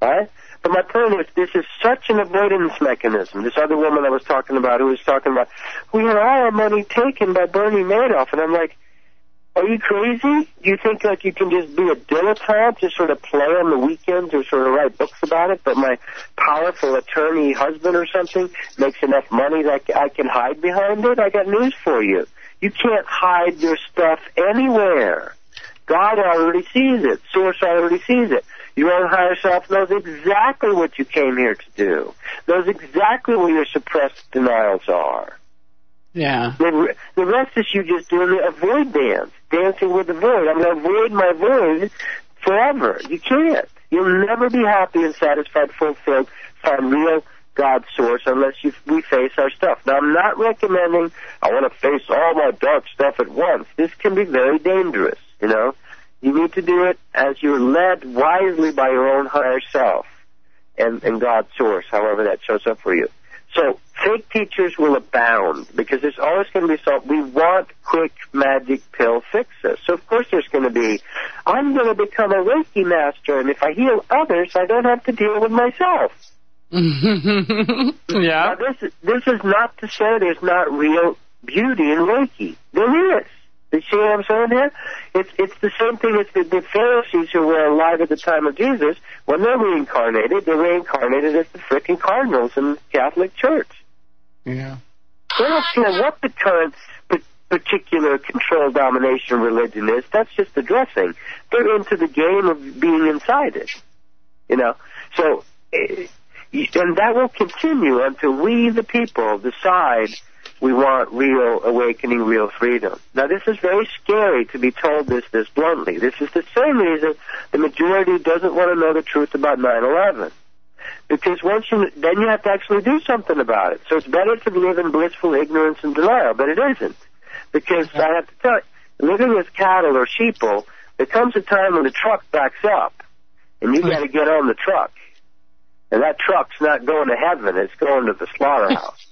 right? But my point is, this is such an avoidance mechanism. This other woman I was talking about who was talking about, we had all our money taken by Bernie Madoff. And I'm like, are you crazy? Do you think like you can just be a dilettante, just sort of play on the weekends or sort of write books about it, but my powerful attorney husband or something makes enough money that I can hide behind it? I got news for you. You can't hide your stuff anywhere. God already sees it. Source already sees it. Your own higher self knows exactly what you came here to do. Knows exactly what your suppressed denials are. Yeah. The rest is you just doing the avoid dance, dancing with the void. I'm going to avoid my void forever. You can't. You'll never be happy and satisfied, fulfilled, find real God's source unless we face our stuff. Now, I'm not recommending I want to face all my dark stuff at once. This can be very dangerous, you know. You need to do it as you're led wisely by your own higher self and God's source, however that shows up for you. So fake teachers will abound because there's always going to be we want quick magic pill fixes. So of course there's going to be, I'm going to become a Reiki master, and if I heal others, I don't have to deal with myself. Yeah. Now, this is not to say there's not real beauty in Reiki. There is. You see what I'm saying here? It's the same thing as the Pharisees who were alive at the time of Jesus. When they're reincarnated as the frickin' cardinals in the Catholic Church. Yeah. They don't care what the current particular control domination religion is. That's just the dressing. They're into the game of being inside it. You know? So, and that will continue until we, the people, decide we want real awakening, real freedom. Now, this is very scary to be told this bluntly. This is the same reason the majority doesn't want to know the truth about 9/11. Because then you have to actually do something about it. So it's better to live in blissful ignorance and denial, but it isn't. Because I have to tell you, living as cattle or sheeple, there comes a time when the truck backs up, and you got to get on the truck. And that truck's not going to heaven, it's going to the slaughterhouse.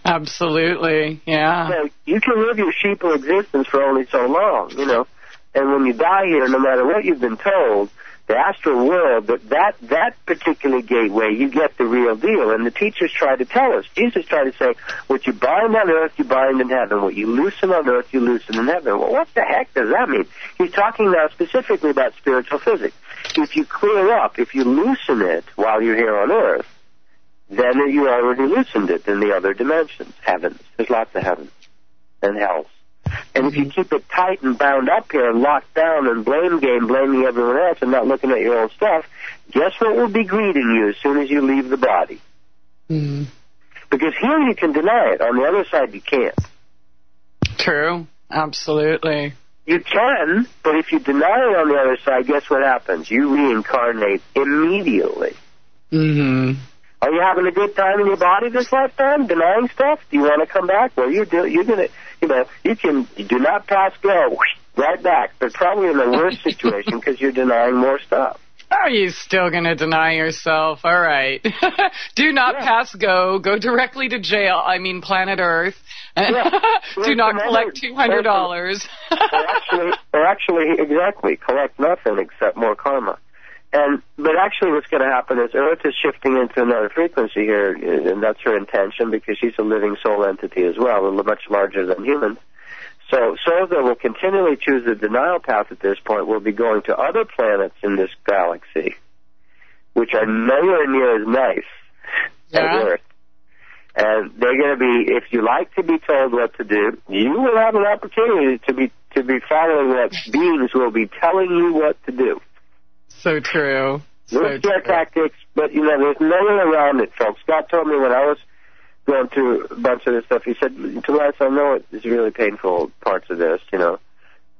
Absolutely, yeah. So you can live your sheeple existence for only so long, you know. And when you die here, no matter what you've been told, the astral world, that particular gateway, you get the real deal. And the teachers try to tell us, Jesus tried to say, what you bind on earth, you bind in heaven. What you loosen on earth, you loosen in heaven. Well, what the heck does that mean? He's talking now specifically about spiritual physics. If you clear up, if you loosen it while you're here on earth, then you already loosened it in the other dimensions, heavens. There's lots of heavens and hells. And if you keep it tight and bound up here and locked down and blaming everyone else and not looking at your own stuff, guess what will be greeting you as soon as you leave the body? Mm-hmm. Because here you can deny it. On the other side, you can't. True. Absolutely. You can, but if you deny it on the other side, guess what happens? You reincarnate immediately. Mm-hmm. Are you having a good time in your body this lifetime, denying stuff? Do you want to come back? Well, you're going to, you do not pass go, right back. But probably in a worse situation because you're denying more stuff. Are you still going to deny yourself? All right. Do not pass go. Go directly to jail. I mean, planet Earth. Do not collect $200. or actually, exactly, collect nothing except more karma. But actually what's going to happen is Earth is shifting into another frequency here, and that's her intention because she's a living soul entity as well, much larger than humans. So souls that will continually choose the denial path at this point will be going to other planets in this galaxy, which are nowhere near as nice as Earth. And they're going to be, if you like to be told what to do, you will have an opportunity to be following what beings will be telling you what to do. So true. There's scare tactics, but, there's no way around it, folks. Scott told me when I was going through a bunch of this stuff, he said, Tobias, I know it's really painful parts of this,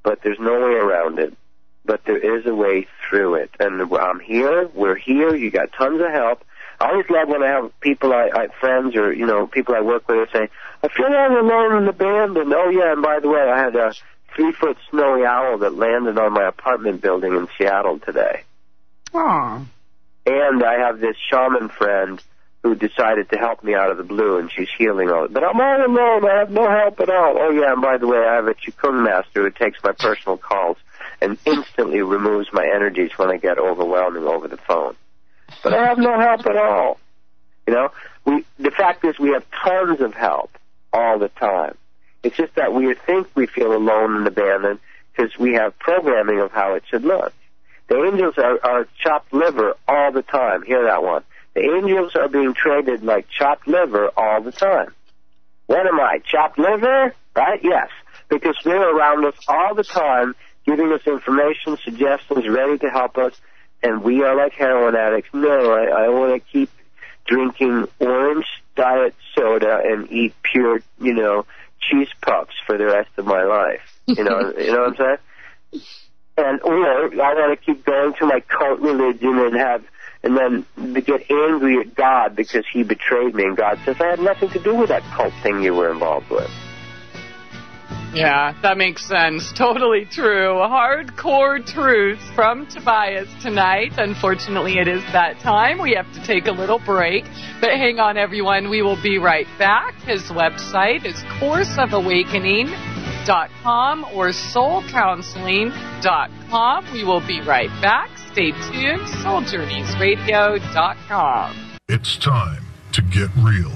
but there's no way around it. But there is a way through it. And I'm here, we're here, you got tons of help. I always love when I have people, friends or, people I work with who say, I feel all alone in the band, and and by the way, I had a 3-foot snowy owl that landed on my apartment building in Seattle today. Aww. And I have this shaman friend who decided to help me out of the blue, and she's healing all it. But I'm all alone. I have no help at all. And by the way, I have a Qigong master who takes my personal calls and instantly removes my energies when I get overwhelming over the phone. But I have no help at all. The fact is we have tons of help all the time. It's just that we think we feel alone and abandoned because we have programming of how it should look. The angels are chopped liver all the time. Hear that one. The angels are being traded like chopped liver all the time. What am I, chopped liver? Right? Yes. Because they're around us all the time, giving us information, suggestions, ready to help us, and we are like heroin addicts. No, I want to keep drinking orange diet soda and eat pure, cheese puffs for the rest of my life. You know what I'm saying? Or I want to keep going to my cult religion and have and then they get angry at God because he betrayed me, and God says, I had nothing to do with that cult thing you were involved with. Yeah, that makes sense. Totally true. Hardcore truths from Tobias tonight. Unfortunately, it is that time. We have to take a little break. But hang on, everyone. We will be right back. His website is courseofawakening.com or soulcounseling.com. We will be right back. Stay tuned. SoulJourneysRadio.com. It's time to get real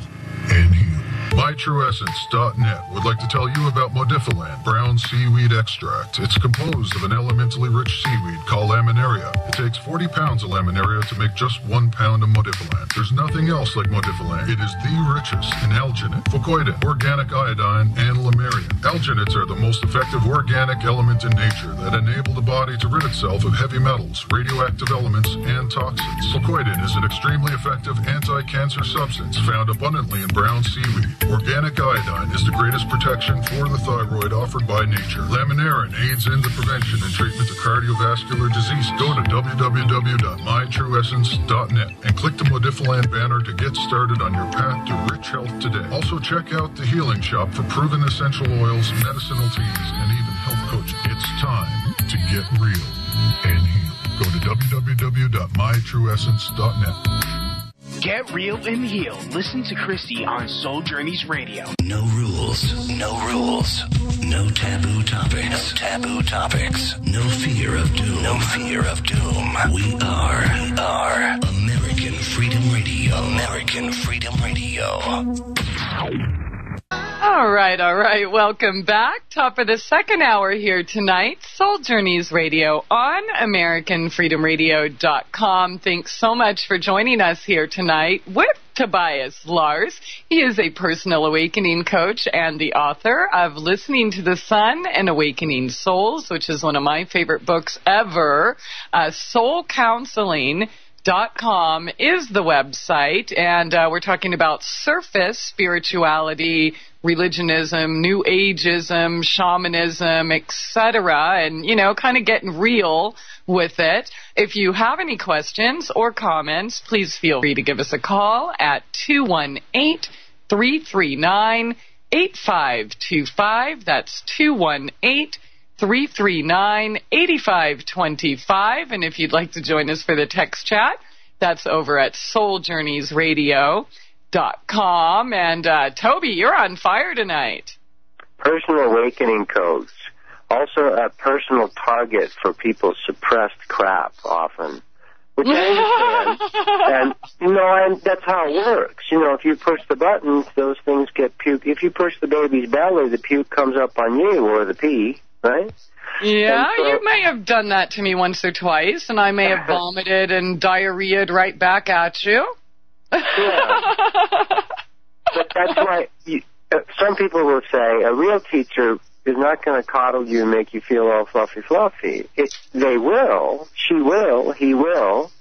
and heal. MyTrueEssence.net would like to tell you about Modifiland brown seaweed extract. It's composed of an elementally rich seaweed called laminaria. It takes 40 pounds of laminaria to make just 1 pound of Modifiland. There's nothing else like Modifiland. It is the richest in alginate, fucoidin, organic iodine, and lamarian. Alginates are the most effective organic element in nature that enable the body to rid itself of heavy metals, radioactive elements, and toxins. Fucoidin is an extremely effective anti-cancer substance found abundantly in brown seaweed. Organic iodine is the greatest protection for the thyroid offered by nature. Laminarin aids in the prevention and treatment of cardiovascular disease. Go to www.mytrueessence.net and click the Modifiland banner to get started on your path to rich health today. Also check out the Healing Shop for proven essential oils, medicinal teas, and even health coaching. It's time to get real and heal. Go to www.mytrueessence.net. Get real and heal. Listen to Christie on Soul Journeys Radio. No rules, no rules, no taboo topics, no taboo topics, no fear of doom, no fear of doom. We are American Freedom Radio, American Freedom Radio. All right. Welcome back. Top of the second hour here tonight. Soul Journeys Radio on AmericanFreedomRadio.com. Thanks so much for joining us here tonight with Tobias Lars. He is a personal awakening coach and the author of Listening to the Sun and Awakening Souls, which is one of my favorite books ever. SoulCounseling.com is the website, and we're talking about surface spirituality, religionism, NewAge-ism, Shamanism, etc., and, kind of getting real with it. If you have any questions or comments, please feel free to give us a call at 218-339-8525. That's 218-339-8525. And if you'd like to join us for the text chat, that's over at souljourneysradio.com. And Toby, you're on fire tonight. Personal awakening coach. Also a personal target for people's suppressed crap often. Which I understand. And that's how it works. If you push the buttons, those things get puke. If you push the baby's belly, the puke comes up on you, or the pee, right? Yeah, so, you may have done that to me once or twice, and I may have vomited and diarrheaed right back at you. Yeah. But that's why some people will say a real teacher is not going to coddle you and make you feel all fluffy. They will, she will, he will,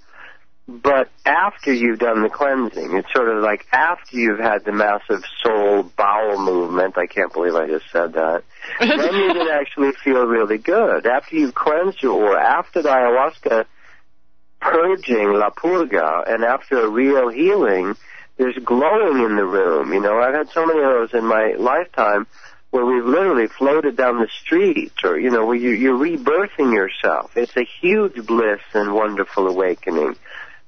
but after you've done the cleansing. It's sort of like after you've had the massive soul bowel movement. I can't believe I just said that. Then you can actually feel really good. After you've cleansed your aura, after the ayahuasca purging, la purga, and after a real healing, there's glowing in the room. I've had so many of those in my lifetime where we've literally floated down the street, or, where you're rebirthing yourself. It's a huge bliss and wonderful awakening.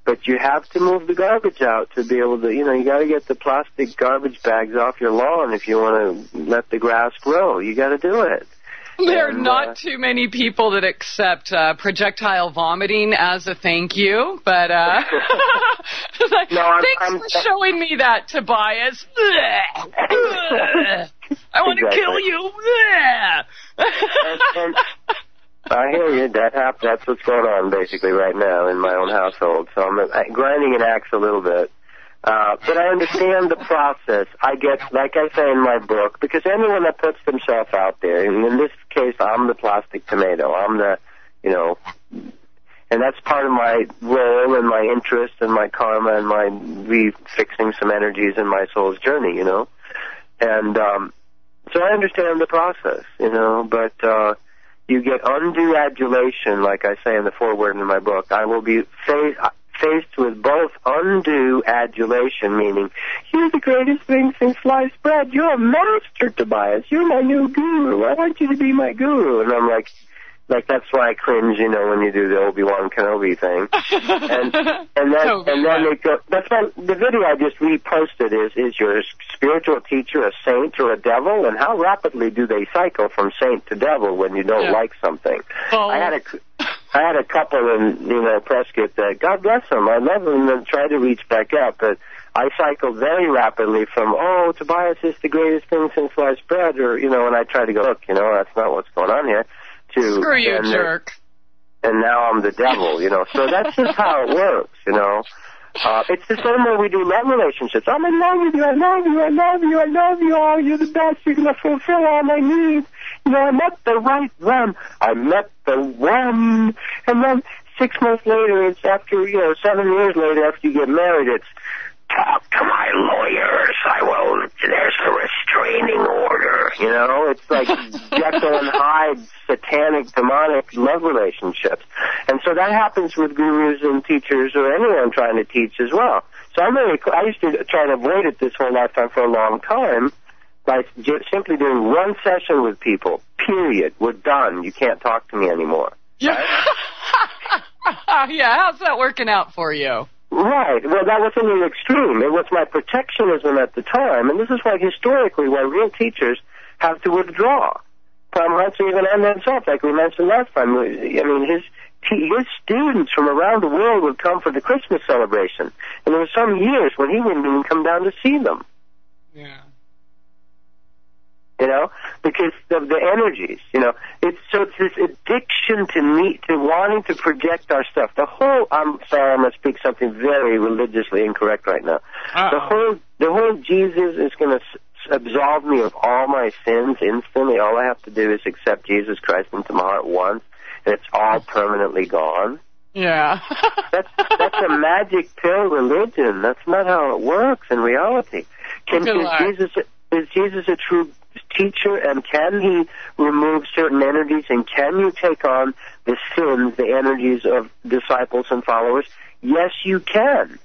But you have to move the garbage out to be able to, you got to get the plastic garbage bags off your lawn if you want to let the grass grow. You got to do it. There are not too many people that accept projectile vomiting as a thank you, but thanks for showing me that, Tobias. I want to kill you. and I hear you. That's what's going on basically right now in my own household. So I'm grinding an axe a little bit. But I understand the process. I get, like I say in my book, because anyone that puts themselves out there, and in this case, I'm the plastic tomato. I'm the, and that's part of my role and my interest and my karma and my refixing some energies in my soul's journey, And so I understand the process, but you get undue adulation, like I say in the foreword in my book. I will be faced with both undue adulation, meaning, you're the greatest thing since sliced bread. You're a master, Tobias. You're my new guru. I want you to be my guru. And I'm like, that's why I cringe, when you do the Obi-Wan Kenobi thing. And then they go, that's why the video I just reposted is your spiritual teacher a saint or a devil? And how rapidly do they cycle from saint to devil when you don't like something? Oh. I had a couple in, Prescott that, God bless them, I love them, and tried to reach back up, but I cycled very rapidly from, Tobias is the greatest thing since sliced bread, or, and I tried to go, look, that's not what's going on here. Screw you, jerk. And now I'm the devil, So that's just how it works, It's the same way we do love relationships. I'm in love with you, I love you, I love you, I love you, oh, you're the best, you're going to fulfill all my needs. I met the right one. I met the one. And then 6 months later, it's after, 7 years later after you get married, it's, talk to my lawyers. There's a restraining order. It's like Jekyll and Hyde, satanic, demonic love relationships. And so that happens with gurus and teachers or anyone trying to teach as well. So I used to try to avoid it this whole lifetime for a long time by simply doing one session with people, period. We're done. You can't talk to me anymore. Yeah. Right? Yeah, how's that working out for you? Right. Well, that was a little extreme. It was my protectionism at the time, and this is why historically why real teachers have to withdraw. Paramahansa even himself, like we mentioned last time. His students from around the world would come for the Christmas celebration, and there were some years when he wouldn't even come down to see them. Yeah. Because of the energies, it's this addiction to wanting to project our stuff. I'm sorry, I'm going to speak something very religiously incorrect right now. Uh-oh. The whole Jesus is going to absolve me of all my sins instantly. All I have to do is accept Jesus Christ into my heart once, and it's all permanently gone. Yeah. That's a magic pill religion. That's not how it works in reality. Is Jesus a true teacher, and can he remove certain energies, and can you take on the sins, the energies of disciples and followers? Yes, you can.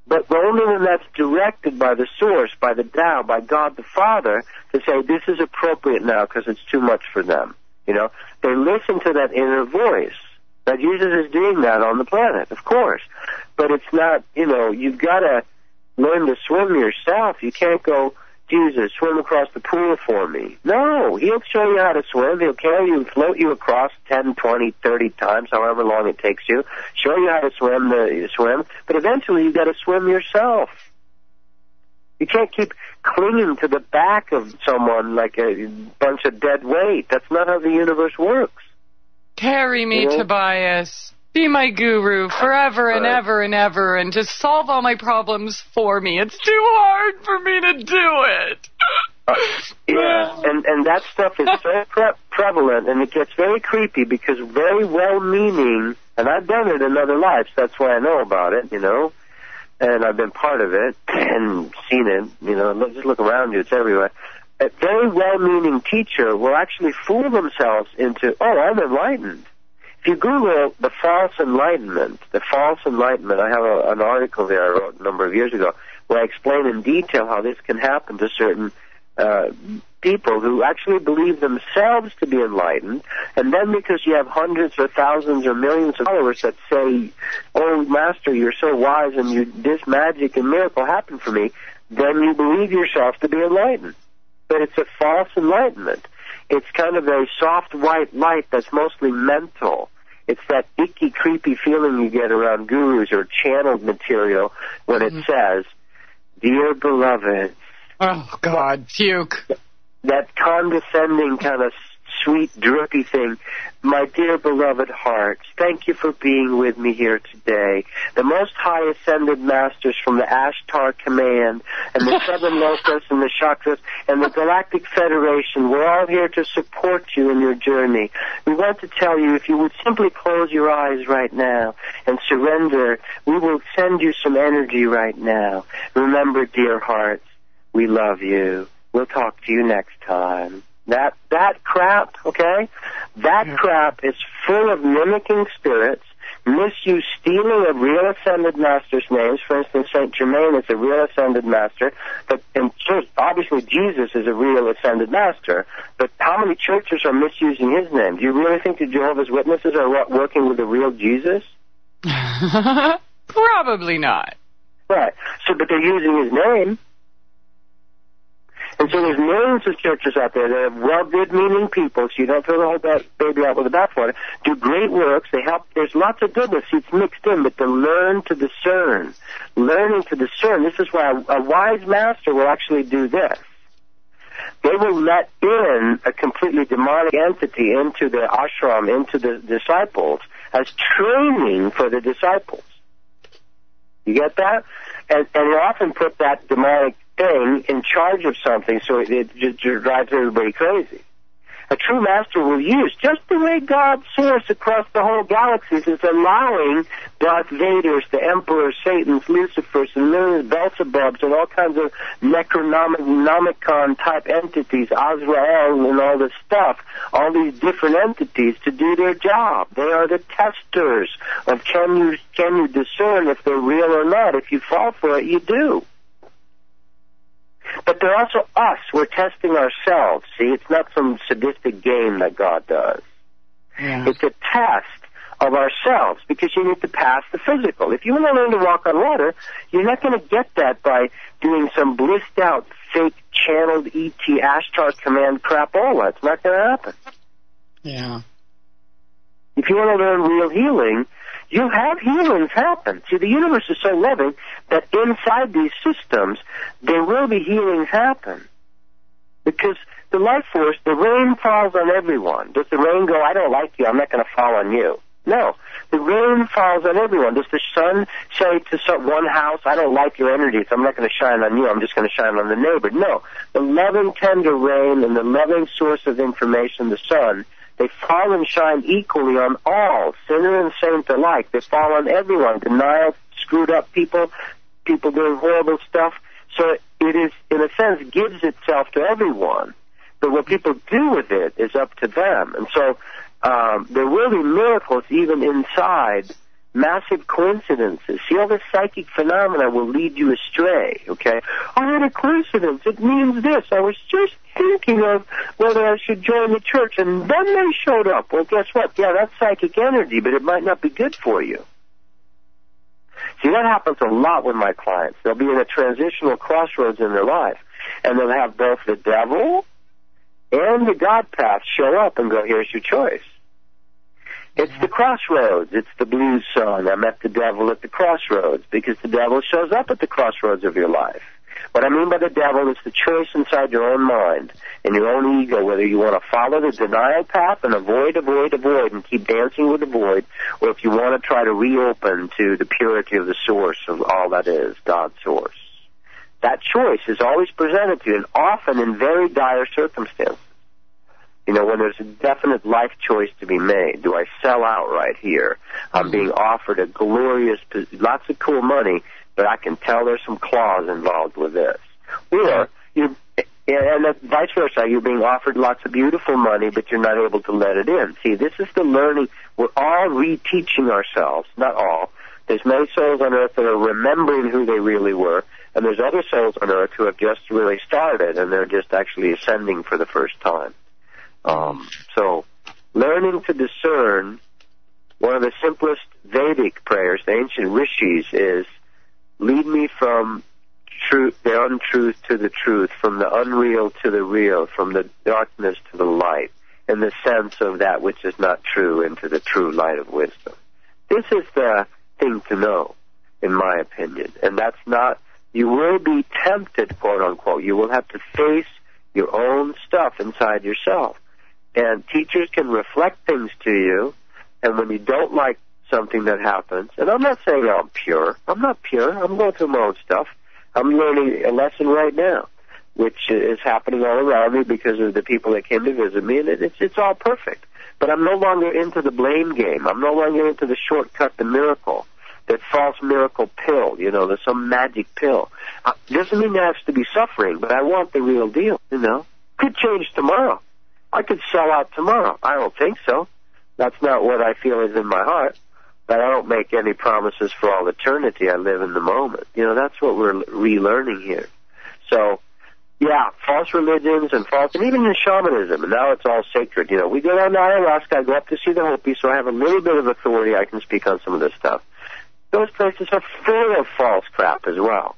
But only when that's directed by the source, by the Tao, by God the Father, to say this is appropriate now because it's too much for them. They listen to that inner voice. Now, Jesus is doing that on the planet, of course. But it's not, you've got to learn to swim yourself. You can't go, Jesus, swim across the pool for me. No, he'll show you how to swim. He'll carry you and float you across 10, 20, 30 times, however long it takes you. Show you how to swim. But eventually you've got to swim yourself. You can't keep clinging to the back of someone like a bunch of dead weight. That's not how the universe works. Carry me, Tobias. Be my guru forever and ever and ever, and just solve all my problems for me. It's too hard for me to do it. And that stuff is so prevalent, and it gets very creepy because very well-meaning, and I've done it in other lives, that's why I know about it, and I've been part of it and seen it, just look around you, it's everywhere. A very well-meaning teacher will actually fool themselves into, I'm enlightened. If you Google the false enlightenment, I have an article there I wrote a number of years ago where I explain in detail how this can happen to certain people who actually believe themselves to be enlightened, and then because you have hundreds or thousands or millions of followers that say, oh, Master, you're so wise and this magic and miracle happened for me, then you believe yourself to be enlightened. But it's a false enlightenment. It's kind of a soft white light that's mostly mental. It's that icky, creepy feeling you get around gurus or channeled material when it says, Dear beloved. Oh, God, puke. That condescending kind of sweet, drippy thing. My dear beloved hearts, thank you for being with me here today. The most high ascended masters from the Ashtar Command and the seven lokas and the chakras and the Galactic Federation, we're all here to support you in your journey. We want to tell you if you would simply close your eyes right now and surrender, we will send you some energy right now. Remember, dear hearts, we love you. We'll talk to you next time. That crap, okay? That crap is full of mimicking spirits, misuse stealing of real ascended masters' names. For instance, Saint Germain is a real ascended master, but obviously Jesus is a real ascended master. But how many churches are misusing his name? Do you really think the Jehovah's Witnesses are working with the real Jesus? Probably not. Right. So, but they're using his name. And so there's millions of churches out there that have well-good-meaning people, so you don't throw the whole baby out with the bathwater, do great works. They help. There's lots of goodness. It's mixed in, but to learn to discern. Learning to discern. This is why a wise master will actually do this. They will let in a completely demonic entity into the ashram, into the disciples, as training for the disciples. You get that? And they often put that demonic thing in charge of something, so it just drives everybody crazy. A true master will use, just the way God's source across the whole galaxies is allowing Darth Vaders, the Emperors, Satans, Lucifers, and millions, Beelzebubs, and all kinds of Necronomicon-type entities, Azrael and all this stuff, all these different entities to do their job. They are the testers of can you discern if they're real or not. If you fall for it, you do. But they're also us. We're testing ourselves. See, it's not some sadistic game that God does. Yeah. It's a test of ourselves because you need to pass the physical. If you want to learn to walk on water, you're not going to get that by doing some blissed-out, fake, channeled E.T. Ashtar command crapola. It's not going to happen. Yeah. If you want to learn real healing, you have healings happen. See, the universe is so loving that inside these systems, there will be healings happen. Because the life force, the rain falls on everyone. Does the rain go, I don't like you, I'm not going to fall on you? No. The rain falls on everyone. Does the sun say to one house, I don't like your energy, so I'm not going to shine on you, I'm just going to shine on the neighbor? No. The loving, tender rain and the loving source of information, the sun, they fall and shine equally on all, sinner and saint alike. They fall on everyone, denial, screwed up people doing horrible stuff. So it is, in a sense, gives itself to everyone. But what people do with it is up to them. And so there will be miracles even inside massive coincidences. See, all this psychic phenomena will lead you astray, okay? I had a coincidence. It means this. I was just thinking of whether I should join the church, and then they showed up. Well, guess what? Yeah, that's psychic energy, but it might not be good for you. See, that happens a lot with my clients. They'll be in a transitional crossroads in their life, and they'll have both the devil and the God path show up and go, here's your choice. It's the crossroads. It's the blues song, I met the devil at the crossroads, because the devil shows up at the crossroads of your life. What I mean by the devil is the choice inside your own mind and your own ego, whether you want to follow the denial path and avoid and keep dancing with the void, or if you want to try to reopen to the purity of the source of all that is, God's source. That choice is always presented to you, and often in very dire circumstances. You know, when there's a definite life choice to be made. Do I sell out right here? I'm being offered a glorious, lots of cool money, but I can tell there's some clause involved with this. Or, and vice versa, you're being offered lots of beautiful money, but you're not able to let it in. See, this is the learning. We're all reteaching ourselves, not all. There's many souls on earth that are remembering who they really were, and there's other souls on earth who have just really started, and they're just actually ascending for the first time. So, learning to discern, one of the simplest Vedic prayers, the ancient rishis, is, lead me from truth, the untruth to the truth, from the unreal to the real, from the darkness to the light, in the sense of that which is not true into the true light of wisdom. This is the thing to know, in my opinion. And that's not, you will be tempted, quote unquote. You will have to face your own stuff inside yourself. And teachers can reflect things to you, and when you don't like something that happens, and I'm not saying I'm pure. I'm not pure. I'm going through my own stuff. I'm learning a lesson right now, which is happening all around me because of the people that came to visit me, and it's all perfect. But I'm no longer into the blame game. I'm no longer into the shortcut, the miracle, that false miracle pill, you know, there's some magic pill. Doesn't mean there has to be suffering, but I want the real deal, you know. Could change tomorrow. I could sell out tomorrow. I don't think so. That's not what I feel is in my heart. but I don't make any promises for all eternity. I live in the moment. You know, that's what we're relearning here. So, yeah, false religions and even in shamanism, and now it's all sacred. You know, we go down to ayahuasca, I go up to see the Hopi, so I have a little bit of authority. I can speak on some of this stuff. Those places are full of false crap as well.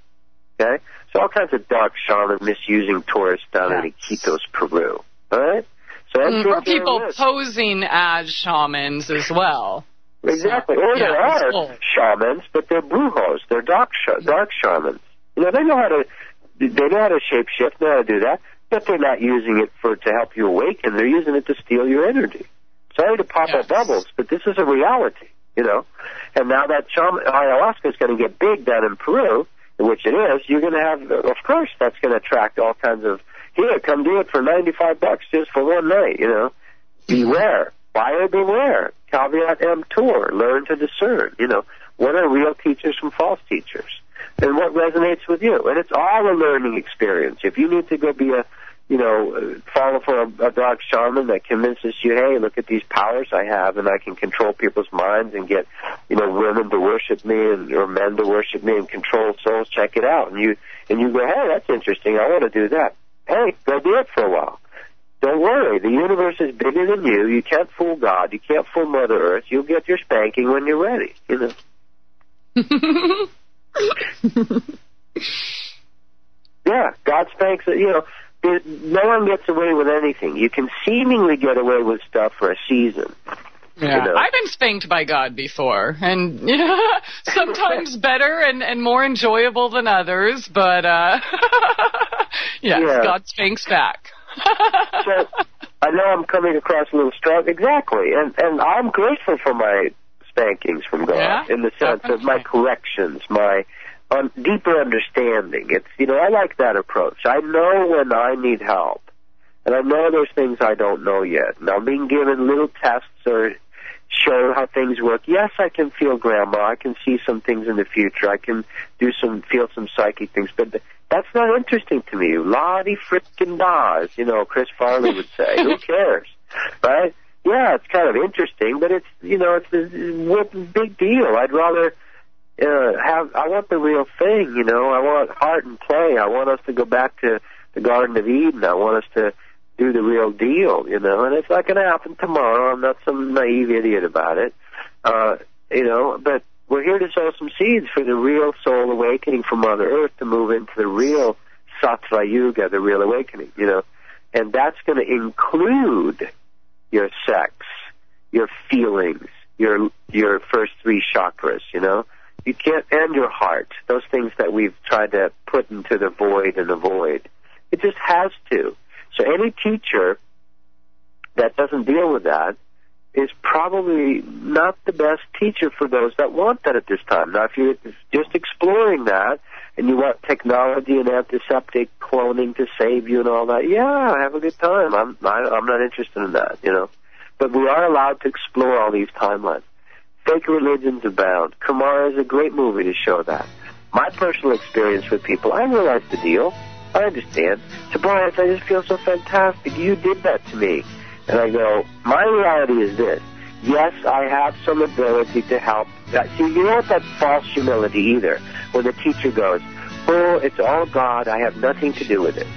Okay? So all kinds of dark shamans misusing tourists down in Iquitos, Peru. All right? So or people posing as shamans as well. Exactly. Or there are shamans, but they're brujos. They're dark shamans. You know, they know how to shapeshift, know how to do that, but they're not using it to help you awaken. They're using it to steal your energy. Sorry to pop up bubbles, but this is a reality, you know. And now that ayahuasca is going to get big down in Peru, which it is, you're going to have, of course, that's going to attract all kinds of, here, come do it for $95 just for one night, you know. Beware. Buyer beware. Caveat emptor. Learn to discern, you know. What are real teachers from false teachers? And what resonates with you? And it's all a learning experience. If you need to go be follow for a dark shaman that convinces you, hey, look at these powers I have, and I can control people's minds and get, you know, women to worship me or men to worship me and control souls, check it out. And you go, hey, that's interesting. I want to do that. Hey, go do it for a while. Don't worry. The universe is bigger than you. You can't fool God. You can't fool Mother Earth. You'll get your spanking when you're ready, you know. Yeah, God spanks it, you know. No one gets away with anything. You can seemingly get away with stuff for a season. Yeah, you know? I've been spanked by God before, and sometimes better and more enjoyable than others, but God spanks back. So, I know I'm coming across a little strong. Exactly, and I'm grateful for my spankings from God, in the sense of my corrections, my deeper understanding. It's, you know, I like that approach. I know when I need help, and I know there's things I don't know yet. And I'm being given little tests or show how things work. Yes, I can feel Grandma. I can see some things in the future. I can feel some psychic things, but that's not interesting to me. Lottie frickin' Daz, you know, Chris Farley would say. Who cares, right? Yeah, it's kind of interesting, but it's, you know, it's a big deal. I'd rather I want the real thing, you know. I want heart and play. I want us to go back to the Garden of Eden. I want us to do the real deal, you know. And it's not going to happen tomorrow. I'm not some naive idiot about it, you know. But we're here to sow some seeds for the real soul awakening from Mother Earth to move into the real Sattva Yuga, the real awakening, you know. And that's going to include your sex, your feelings, your first three chakras, you know. You can't, and your heart, those things that we've tried to put into the void and avoid. It just has to. So any teacher that doesn't deal with that is probably not the best teacher for those that want that at this time. Now, if you're just exploring that and you want technology and antiseptic cloning to save you and all that, yeah, have a good time. I'm not interested in that, you know. But we are allowed to explore all these timelines. Fake religions abound. Kumar is a great movie to show that. My personal experience with people, I realize the deal. I understand. Tobias, I just feel so fantastic. You did that to me. And I go, my reality is this. Yes, I have some ability to help. See, you don't want that false humility either, when the teacher goes, oh, it's all God. I have nothing to do with it.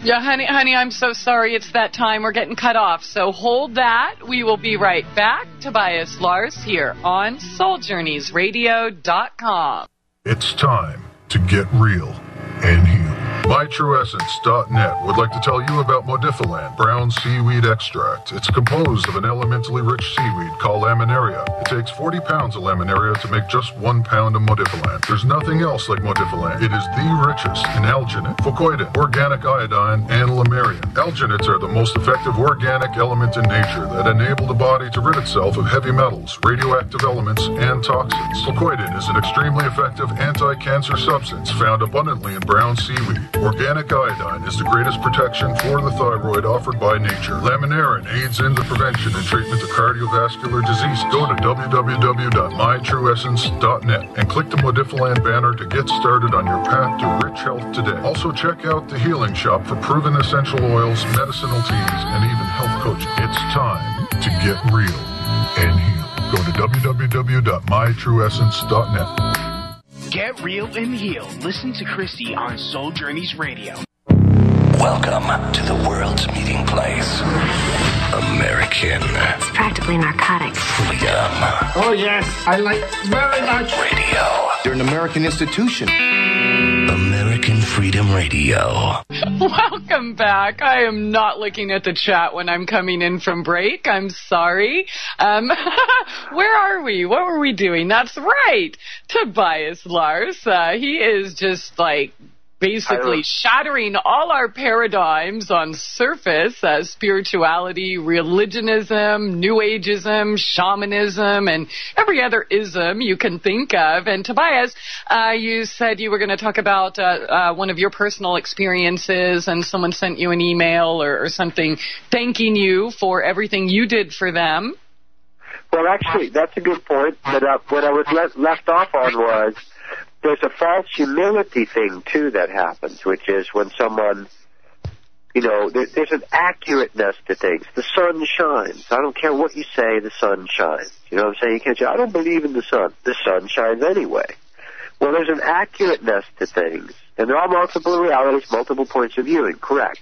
Yeah, honey, I'm so sorry. It's that time. We're getting cut off. So hold that. We will be right back. Tobias Lars here on SoulJourneysRadio.com. It's time to get real and heal. MyTrueEssence.net would like to tell you about Modifiland brown seaweed extract. It's composed of an elementally rich seaweed called laminaria. It takes 40 pounds of laminaria to make just 1 pound of Modifiland. There's nothing else like Modifiland. It is the richest in alginate, fucoidin, organic iodine, and lamarian. Alginates are the most effective organic element in nature that enable the body to rid itself of heavy metals, radioactive elements, and toxins. Fucoidin is an extremely effective anti-cancer substance found abundantly in brown seaweed. Organic iodine is the greatest protection for the thyroid offered by nature. Laminarin aids in the prevention and treatment of cardiovascular disease. Go to www.mytrueessence.net and click the Modifiland banner to get started on your path to rich health today. Also check out the Healing Shop for proven essential oils, medicinal teas, and even health coaching. It's time to get real and heal. Go to www.mytrueessence.net. Get real and heal. Listen to Christie on Soul Journeys Radio. Welcome to the world's meeting place. American. It's practically narcotic. Freedom. Oh, yes. I like very much. Radio. They're an American institution. American Freedom Radio. Welcome back. I am not looking at the chat when I'm coming in from break. I'm sorry. Where are we? What were we doing? That's right. Tobias Lars. He is just like basically shattering all our paradigms on surface as spirituality, religionism, NewAge-ism, Shamanism, and every other ism you can think of. And Tobias, you said you were going to talk about one of your personal experiences, and someone sent you an email or something thanking you for everything you did for them. Well, actually, that's a good point. But what I was left off on was there's a false humility thing, too, that happens, which is when someone, there's an accurateness to things. The sun shines. I don't care what you say, the sun shines. You know what I'm saying? You can't say, I don't believe in the sun. The sun shines anyway. Well, there's an accurateness to things. And there are multiple realities, multiple points of view, and correct.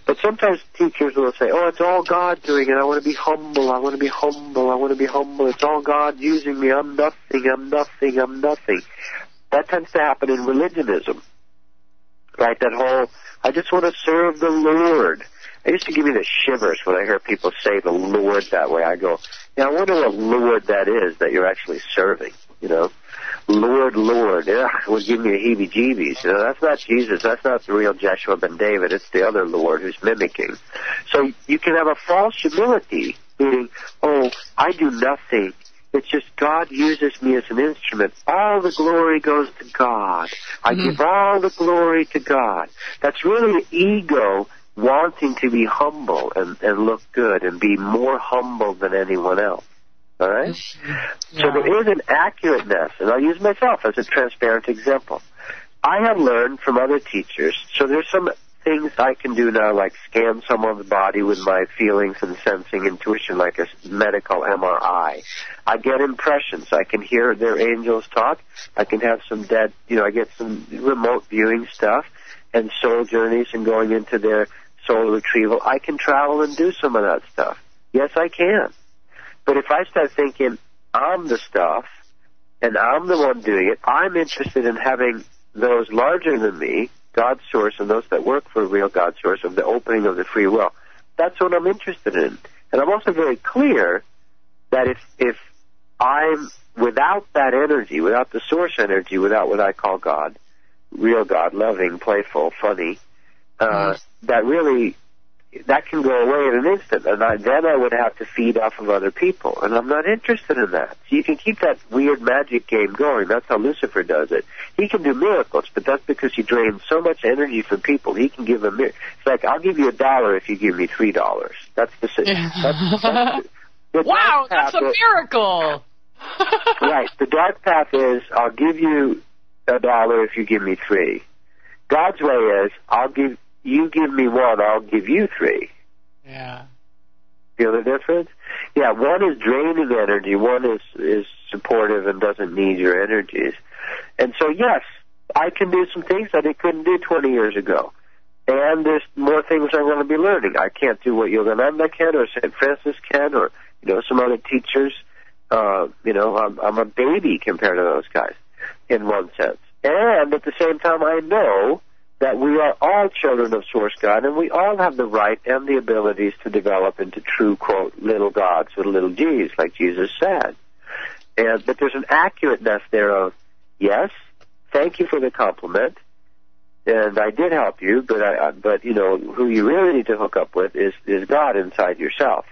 But sometimes teachers will say, oh, it's all God doing it. I want to be humble. I want to be humble. I want to be humble. It's all God using me. I'm nothing. I'm nothing. I'm nothing. That tends to happen in religionism, right? That whole, I just want to serve the Lord. It used to give me the shivers when I hear people say the Lord that way. I go, I wonder what Lord that is that you're actually serving, Lord, it would give me the heebie-jeebies. That's not Jesus. That's not the real Joshua ben David. It's the other Lord who's mimicking. So you can have a false humility, meaning, oh, I do nothing. It's just God uses me as an instrument. All the glory goes to God. I give all the glory to God. That's really the ego wanting to be humble and look good and be more humble than anyone else. All right? Yeah. So there is an accurateness, and I'll use myself as a transparent example. I have learned from other teachers, so there's some things I can do now, like scan someone's body with my feelings and sensing intuition, like a medical MRI. I get impressions. I can hear their angels talk. I can have some I get some remote viewing stuff and soul journeys and going into their soul retrieval. I can travel and do some of that stuff. Yes, I can. But if I start thinking I'm the stuff and I'm the one doing it, I'm interested in having those larger than me, God's source, and those that work for a real God source, of the opening of the free will. That's what I'm interested in. And I'm also very clear that if I'm without that energy, without the source energy, without what I call God, real God, loving, playful, funny, that can go away in an instant. And then I would have to feed off of other people. And I'm not interested in that. So you can keep that weird magic game going. That's how Lucifer does it. He can do miracles, but that's because he drains so much energy from people. He can give them. It's like, I'll give you $1 if you give me $3. That's the wow, that's a miracle. Right. The dark path is, I'll give you $1 if you give me $3. God's way is, you give me $1, I'll give you $3. Yeah. Feel the difference? Yeah, one is draining energy, one is supportive and doesn't need your energies. And so, yes, I can do some things that I couldn't do 20 years ago. And there's more things I'm going to be learning. I can't do what Yogananda can or St. Francis can or, some other teachers. I'm a baby compared to those guys in one sense. And at the same time, I know that we are all children of Source God, and we all have the right and the abilities to develop into true, quote, little gods with little g's, like Jesus said. But there's an accurateness there of, yes, thank you for the compliment, and I did help you, but who you really need to hook up with is God inside yourself.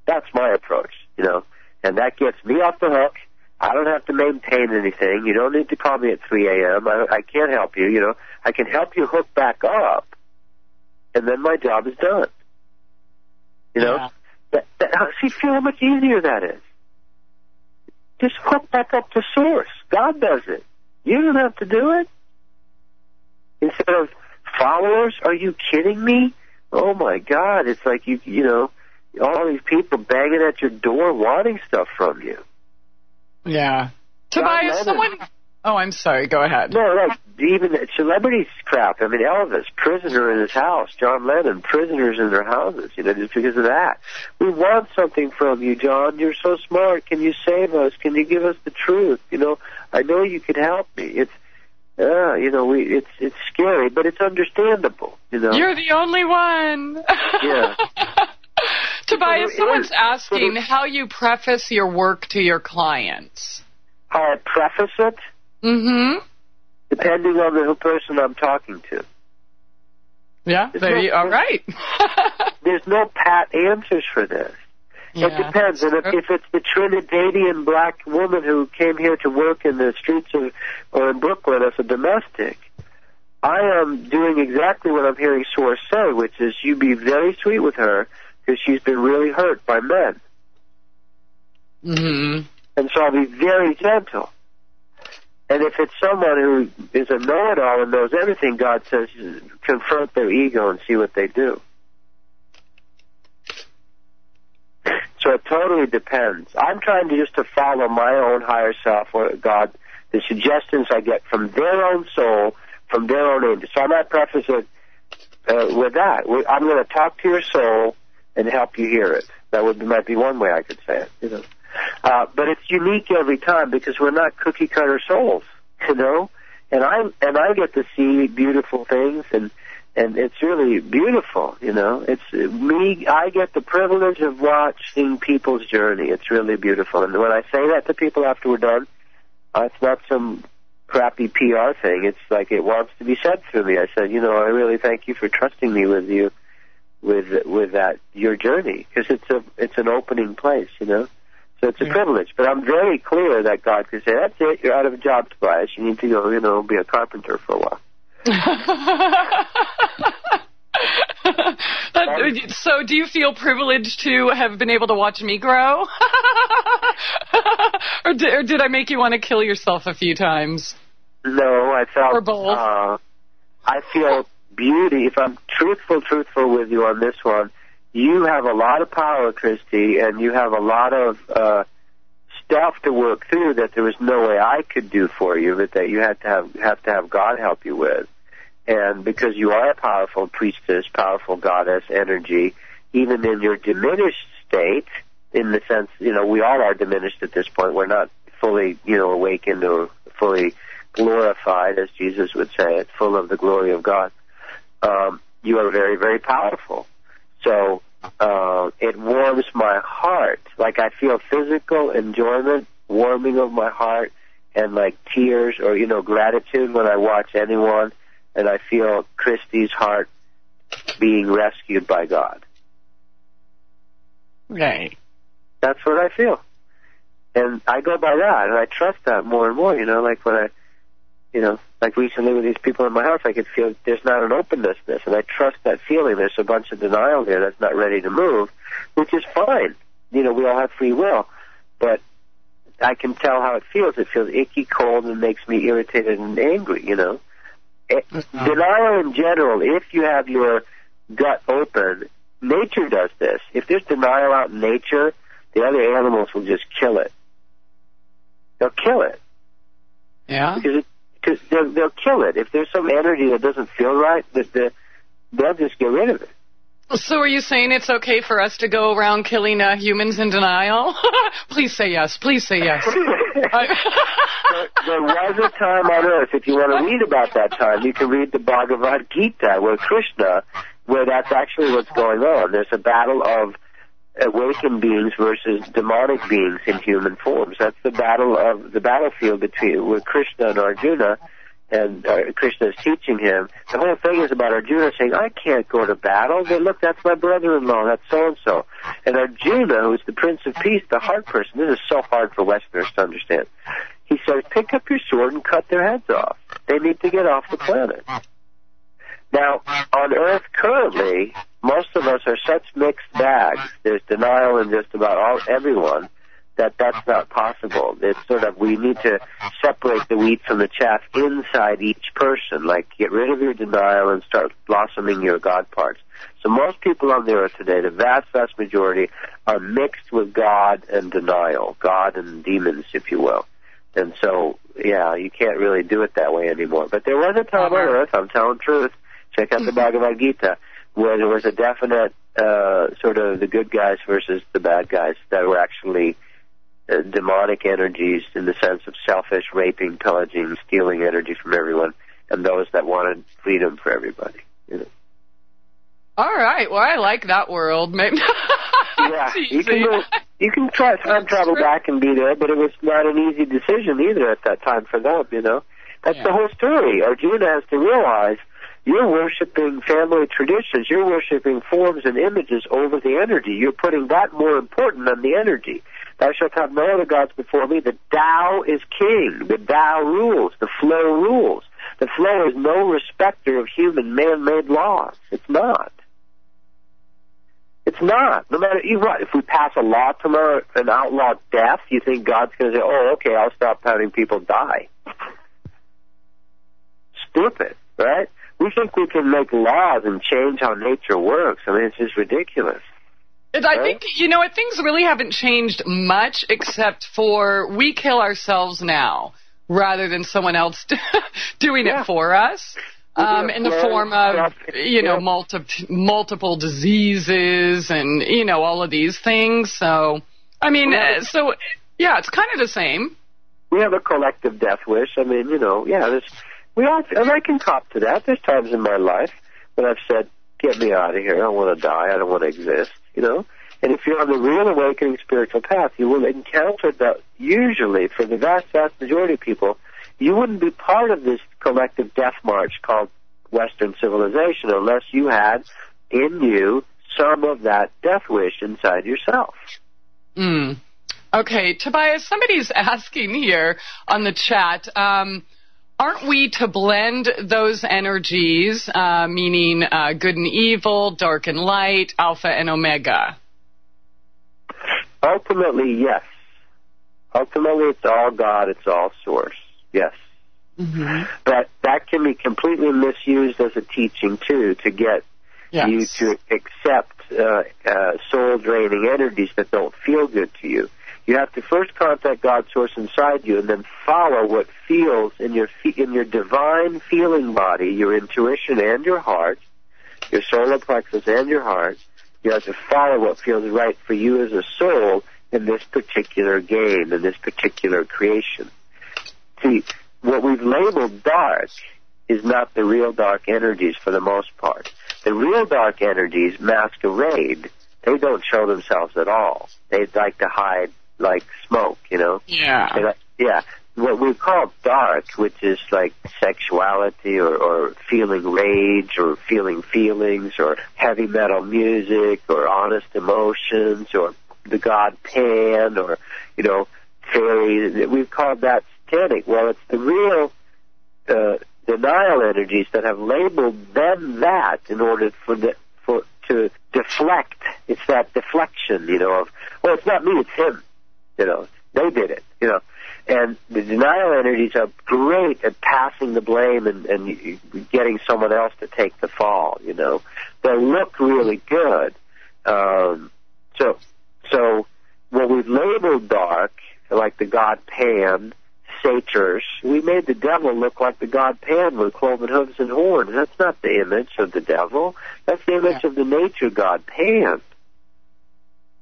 That's my approach, and that gets me off the hook. I don't have to maintain anything. You don't need to call me at 3 a.m. I can't help you, I can help you hook back up, and then my job is done. Yeah. See, feel how much easier that is. Just hook back up to Source. God does it. You don't have to do it. Instead of followers, are you kidding me? Oh, my God, it's like, all these people banging at your door wanting stuff from you. Yeah. Tobias, someone... Oh, I'm sorry. Go ahead. No, even celebrities crap. I mean, Elvis, prisoner in his house. John Lennon, prisoners in their houses, just because of that. We want something from you, John. You're so smart. Can you save us? Can you give us the truth? I know you could help me. It's scary, but it's understandable, You're the only one. Yeah. Tobias, someone's asking how you preface your work to your clients. How I preface it? Mm-hmm. Depending on the person I'm talking to. Yeah, all right. There's no pat answers for this. Yeah, it depends. And if it's the Trinidadian black woman who came here to work in the streets or in Brooklyn as a domestic, I am doing exactly what I'm hearing Source say, which is you be very sweet with her because she's been really hurt by men. Mm-hmm. And so I'll be very gentle. And if it's someone who is a know-it-all and knows everything, God says confront their ego and see what they do. So it totally depends. I'm trying to follow my own higher self, or God, the suggestions I get from their own soul, from their own angel. So I might preface it with that. I'm going to talk to your soul and help you hear it. That might be one way I could say it, But it's unique every time because we're not cookie cutter souls, And I get to see beautiful things, and it's really beautiful, It's me. I get the privilege of watching people's journey. It's really beautiful. And when I say that to people after we're done, it's not some crappy PR thing. It's like it wants to be said through me. I said, I really thank you for trusting me with you, with that your journey, because it's an opening place, So it's a privilege, but I'm very clear that God can say, that's it, you're out of a job, Tobias. You need to go, be a carpenter for a while. So do you feel privileged to have been able to watch me grow? or did I make you want to kill yourself a few times? No, I felt... Or both? I feel beauty. If I'm truthful with you on this one, you have a lot of power, Christie, and you have a lot of stuff to work through that there was no way I could do for you, but that you have to have God help you with. And because you are a powerful priestess, powerful goddess energy, even in your diminished state, in the sense, we all are diminished at this point. We're not fully, awakened or fully glorified, as Jesus would say it, full of the glory of God. You are very, very powerful. So it warms my heart. Like I feel physical enjoyment, warming of my heart, and like tears or, gratitude when I watch anyone, and I feel Christie's heart being rescued by God. Right. That's what I feel. And I go by that, and I trust that more and more, like when I, like recently with these people in my house, I could feel there's not an openness, and I trust that feeling. There's a bunch of denial there that's not ready to move, which is fine. We all have free will, but I can tell how it feels. It feels icky, cold, and makes me irritated and angry, Denial in general, if you have your gut open, nature does this. If there's denial out in nature, the other animals will just kill it. They'll kill it. Yeah? Because they'll kill it. If there's some energy that doesn't feel right, they'll just get rid of it. So are you saying it's okay for us to go around killing humans in denial? Please say yes. Please say yes. There was a time on Earth, if you want to read about that time, you can read the Bhagavad Gita, where that's actually what's going on. There's a battle of awakened beings versus demonic beings in human forms. That's the battlefield with Krishna and Arjuna, and Krishna is teaching him. The whole thing is about Arjuna saying, I can't go to battle. But look, that's my brother-in-law, that's so-and-so. And Arjuna, who's the Prince of Peace, the heart person, this is so hard for Westerners to understand. He says, pick up your sword and cut their heads off. They need to get off the planet. Now, on Earth currently, most of us are such mixed bags. There's denial in just about everyone that's not possible. It's sort of, we need to separate the wheat from the chaff inside each person. Like, get rid of your denial and start blossoming your God parts. So most people on the earth today, the vast, vast majority, are mixed with God and denial, God and demons, if you will. And so, yeah, you can't really do it that way anymore. But there was a time on earth, I'm telling the truth, check out the Bhagavad Gita, where there was a definite sort of the good guys versus the bad guys that were actually demonic energies in the sense of selfish, raping, pillaging, stealing energy from everyone, and those that wanted freedom for everybody. You know. All right. Well, I like that world. Maybe. Yeah, you can try time travel back and be there, but it was not an easy decision either at that time for them, you know. That's the whole story. Arjuna has to realize you're worshiping family traditions. You're worshiping forms and images over the energy. You're putting that more important than the energy. Thou shalt have no other gods before me. The Tao is king. The Tao rules. The flow rules. The flow is no respecter of human man-made laws. It's not. It's not. No matter what, if we pass a law tomorrow and outlaw death, you think God's going to say, oh, okay, I'll stop having people die. Stupid, right? We think we can make laws and change how nature works. I mean, it's just ridiculous. And I think, you know, things really haven't changed much except for we kill ourselves now rather than someone else doing it for us. In the form of, you know, multiple diseases and, you know, all of these things. So, I mean, it's kind of the same. We have a collective death wish. I mean, you know, and I can cop to that. There's times in my life when I've said, get me out of here. I don't want to die. I don't want to exist, you know. And if you're on the real awakening spiritual path, you will encounter that usually, for the vast, vast majority of people, you wouldn't be part of this collective death march called Western civilization unless you had in you some of that death wish inside yourself. Okay, Tobias, somebody's asking here on the chat, aren't we to blend those energies, meaning good and evil, dark and light, alpha and omega? Ultimately, yes. Ultimately, it's all God, it's all source. Yes. But that can be completely misused as a teaching, too, to get you to accept soul-draining energies that don't feel good to you. You have to first contact God's source inside you and then follow what feels in your divine feeling body, your intuition and your heart, your solar plexus and your heart. You have to follow what feels right for you as a soul in this particular game, in this particular creation. See, what we've labeled dark is not the real dark energies for the most part. The real dark energies masquerade. They don't show themselves at all. They like to hide like smoke, you know? Yeah. What we call dark, which is like sexuality or feeling rage or feeling feelings or heavy metal music or honest emotions or the god Pan or, you know, fairies, we've called that satanic. Well, it's the real denial energies that have labeled them that in order to deflect. It's that deflection, you know, of, well, it's not me, it's him. You know, they did it, you know. And the denial energies are great at passing the blame and getting someone else to take the fall, you know. They look really good. So what we've labeled dark, like the god Pan, satyrs, we made the devil look like the god Pan with cloven hooves and horns. That's not the image of the devil. That's the image of the nature god Pan.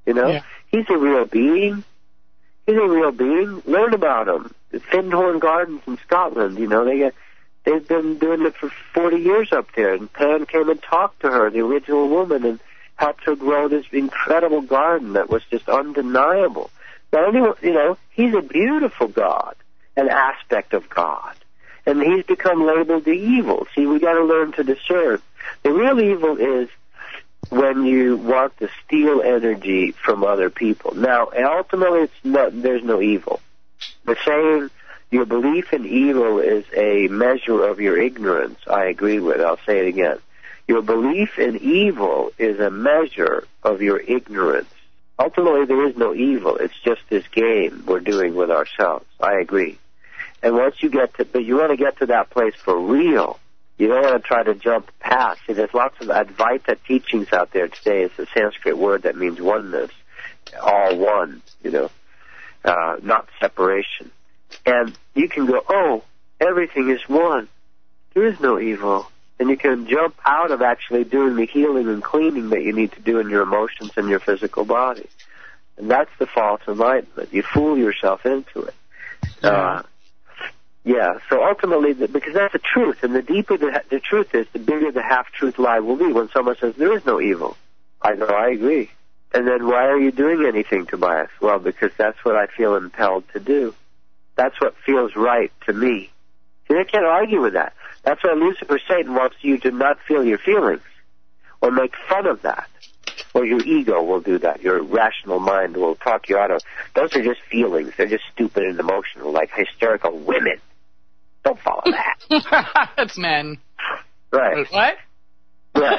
You know? He's a real being. He's a real being. Learn about him. The Findhorn Gardens in Scotland, you know, they've been doing it for 40 years up there. And Pan came and talked to her, the original woman, and helped her grow this incredible garden that was just undeniable. Now, anyway, you know, he's a beautiful God, an aspect of God. And he's become labeled the evil. See, we got to learn to discern. The real evil is when you want to steal energy from other people. Now, ultimately, there's no evil. The saying, your belief in evil is a measure of your ignorance, I agree with. I'll say it again. Your belief in evil is a measure of your ignorance. Ultimately, there is no evil. It's just this game we're doing with ourselves. I agree. And once you get to, but you want to get to that place for real, You don't want to try to jump past. See, there's lots of Advaita teachings out there today. It's a Sanskrit word that means oneness, all one, not separation. And you can go, oh, everything is one. There is no evil. And you can jump out of actually doing the healing and cleaning that you need to do in your emotions and your physical body. And that's the false enlightenment. You fool yourself into it. So ultimately, because that's the truth, and the deeper the truth is, the bigger the half-truth lie will be. When someone says, there is no evil, I go, I agree. And then why are you doing anything, Tobias? Well, because that's what I feel impelled to do. That's what feels right to me. See, I can't argue with that. That's why Lucifer Satan wants you to not feel your feelings or make fun of that. Or your ego will do that. Your rational mind will talk you out of. Those are just feelings. They're just stupid and emotional, like hysterical women. Don't follow that. That's men. Right. What? Yeah,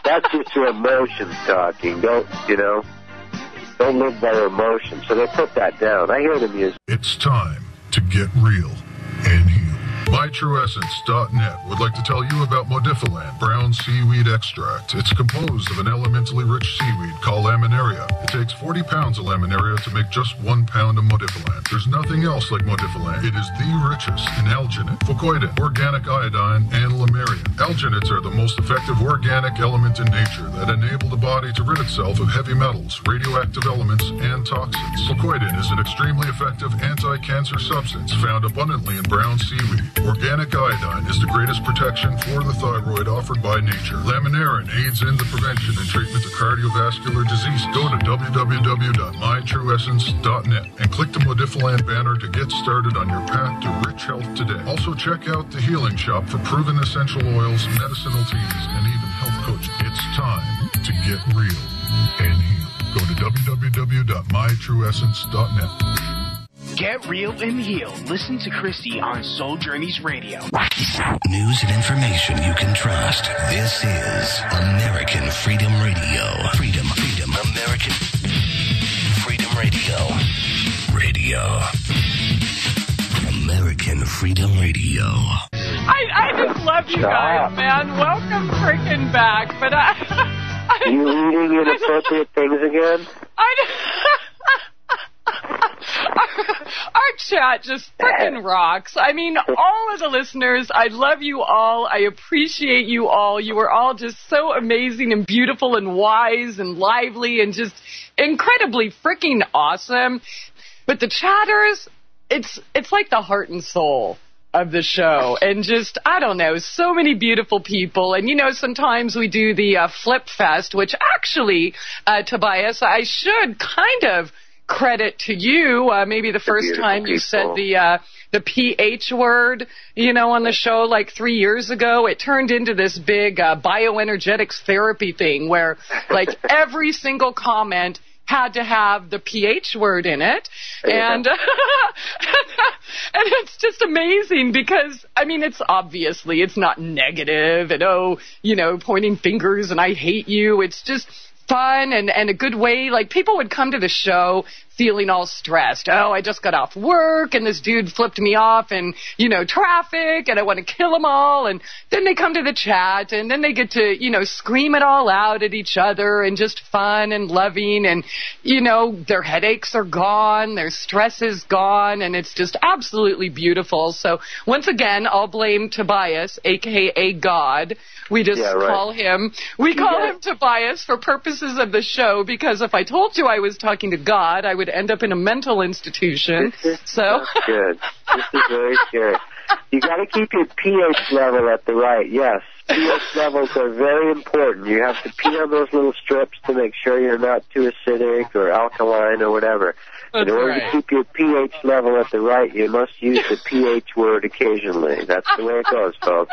that's just your emotions talking. Don't live by your emotions. So they put that down. I hear the music. It's time to get real and heal. MyTrueEssence.net would like to tell you about Modifiland brown seaweed extract. It's composed of an elementally rich seaweed called laminaria. It takes 40 pounds of laminaria to make just 1 pound of Modifiland. There's nothing else like Modifiland. It is the richest in alginate, fucoidin, organic iodine, and lamarian. Alginates are the most effective organic element in nature that enable the body to rid itself of heavy metals, radioactive elements, and toxins. Fucoidin is an extremely effective anti-cancer substance found abundantly in brown seaweed. Organic iodine is the greatest protection for the thyroid offered by nature. Laminarin aids in the prevention and treatment of cardiovascular disease. Go to www.mytrueessence.net and click the Modifiland banner to get started on your path to rich health today. Also check out the Healing Shop for proven essential oils, medicinal teas, and even health coaching. It's time to get real and heal. Go to www.mytrueessence.net. Get real and heal. Listen to Christie on Soul Journeys Radio. News and information you can trust. This is American Freedom Radio. Freedom, American Freedom Radio. American Freedom Radio. I just love you guys, man. Welcome freaking back. But You reading inappropriate things again? Our chat just freaking rocks. I mean, all of the listeners, I love you all. I appreciate you all. You are all just so amazing and beautiful and wise and lively and just incredibly freaking awesome. But the chatters, it's like the heart and soul of the show. And just, I don't know, so many beautiful people. And, sometimes we do the Flip Fest, which actually, Tobias, I should kind of credit to you. Maybe the first time you said the PH word, on the show like 3 years ago, it turned into this big bioenergetics therapy thing where like every single comment had to have the PH word in it. And and it's just amazing because, I mean, it's not negative and, pointing fingers and I hate you. It's just fun and a good way. Like, people would come to the show feeling all stressed. Oh, I just got off work and this dude flipped me off and, traffic and I want to kill them all. And then they come to the chat and then they get to, scream it all out at each other and just fun and loving and, their headaches are gone, their stress is gone, and it's just absolutely beautiful. So once again, I'll blame Tobias, aka God. We just call him Tobias for purposes of the show, because if I told you I was talking to God, I would end up in a mental institution. That's good. This is very scary. You got to keep your pH level at the right. Yes, pH levels are very important. You have to pee on those little strips to make sure you're not too acidic or alkaline or whatever. In order to keep your pH level at the right, you must use the pH word occasionally. That's the way it goes, folks.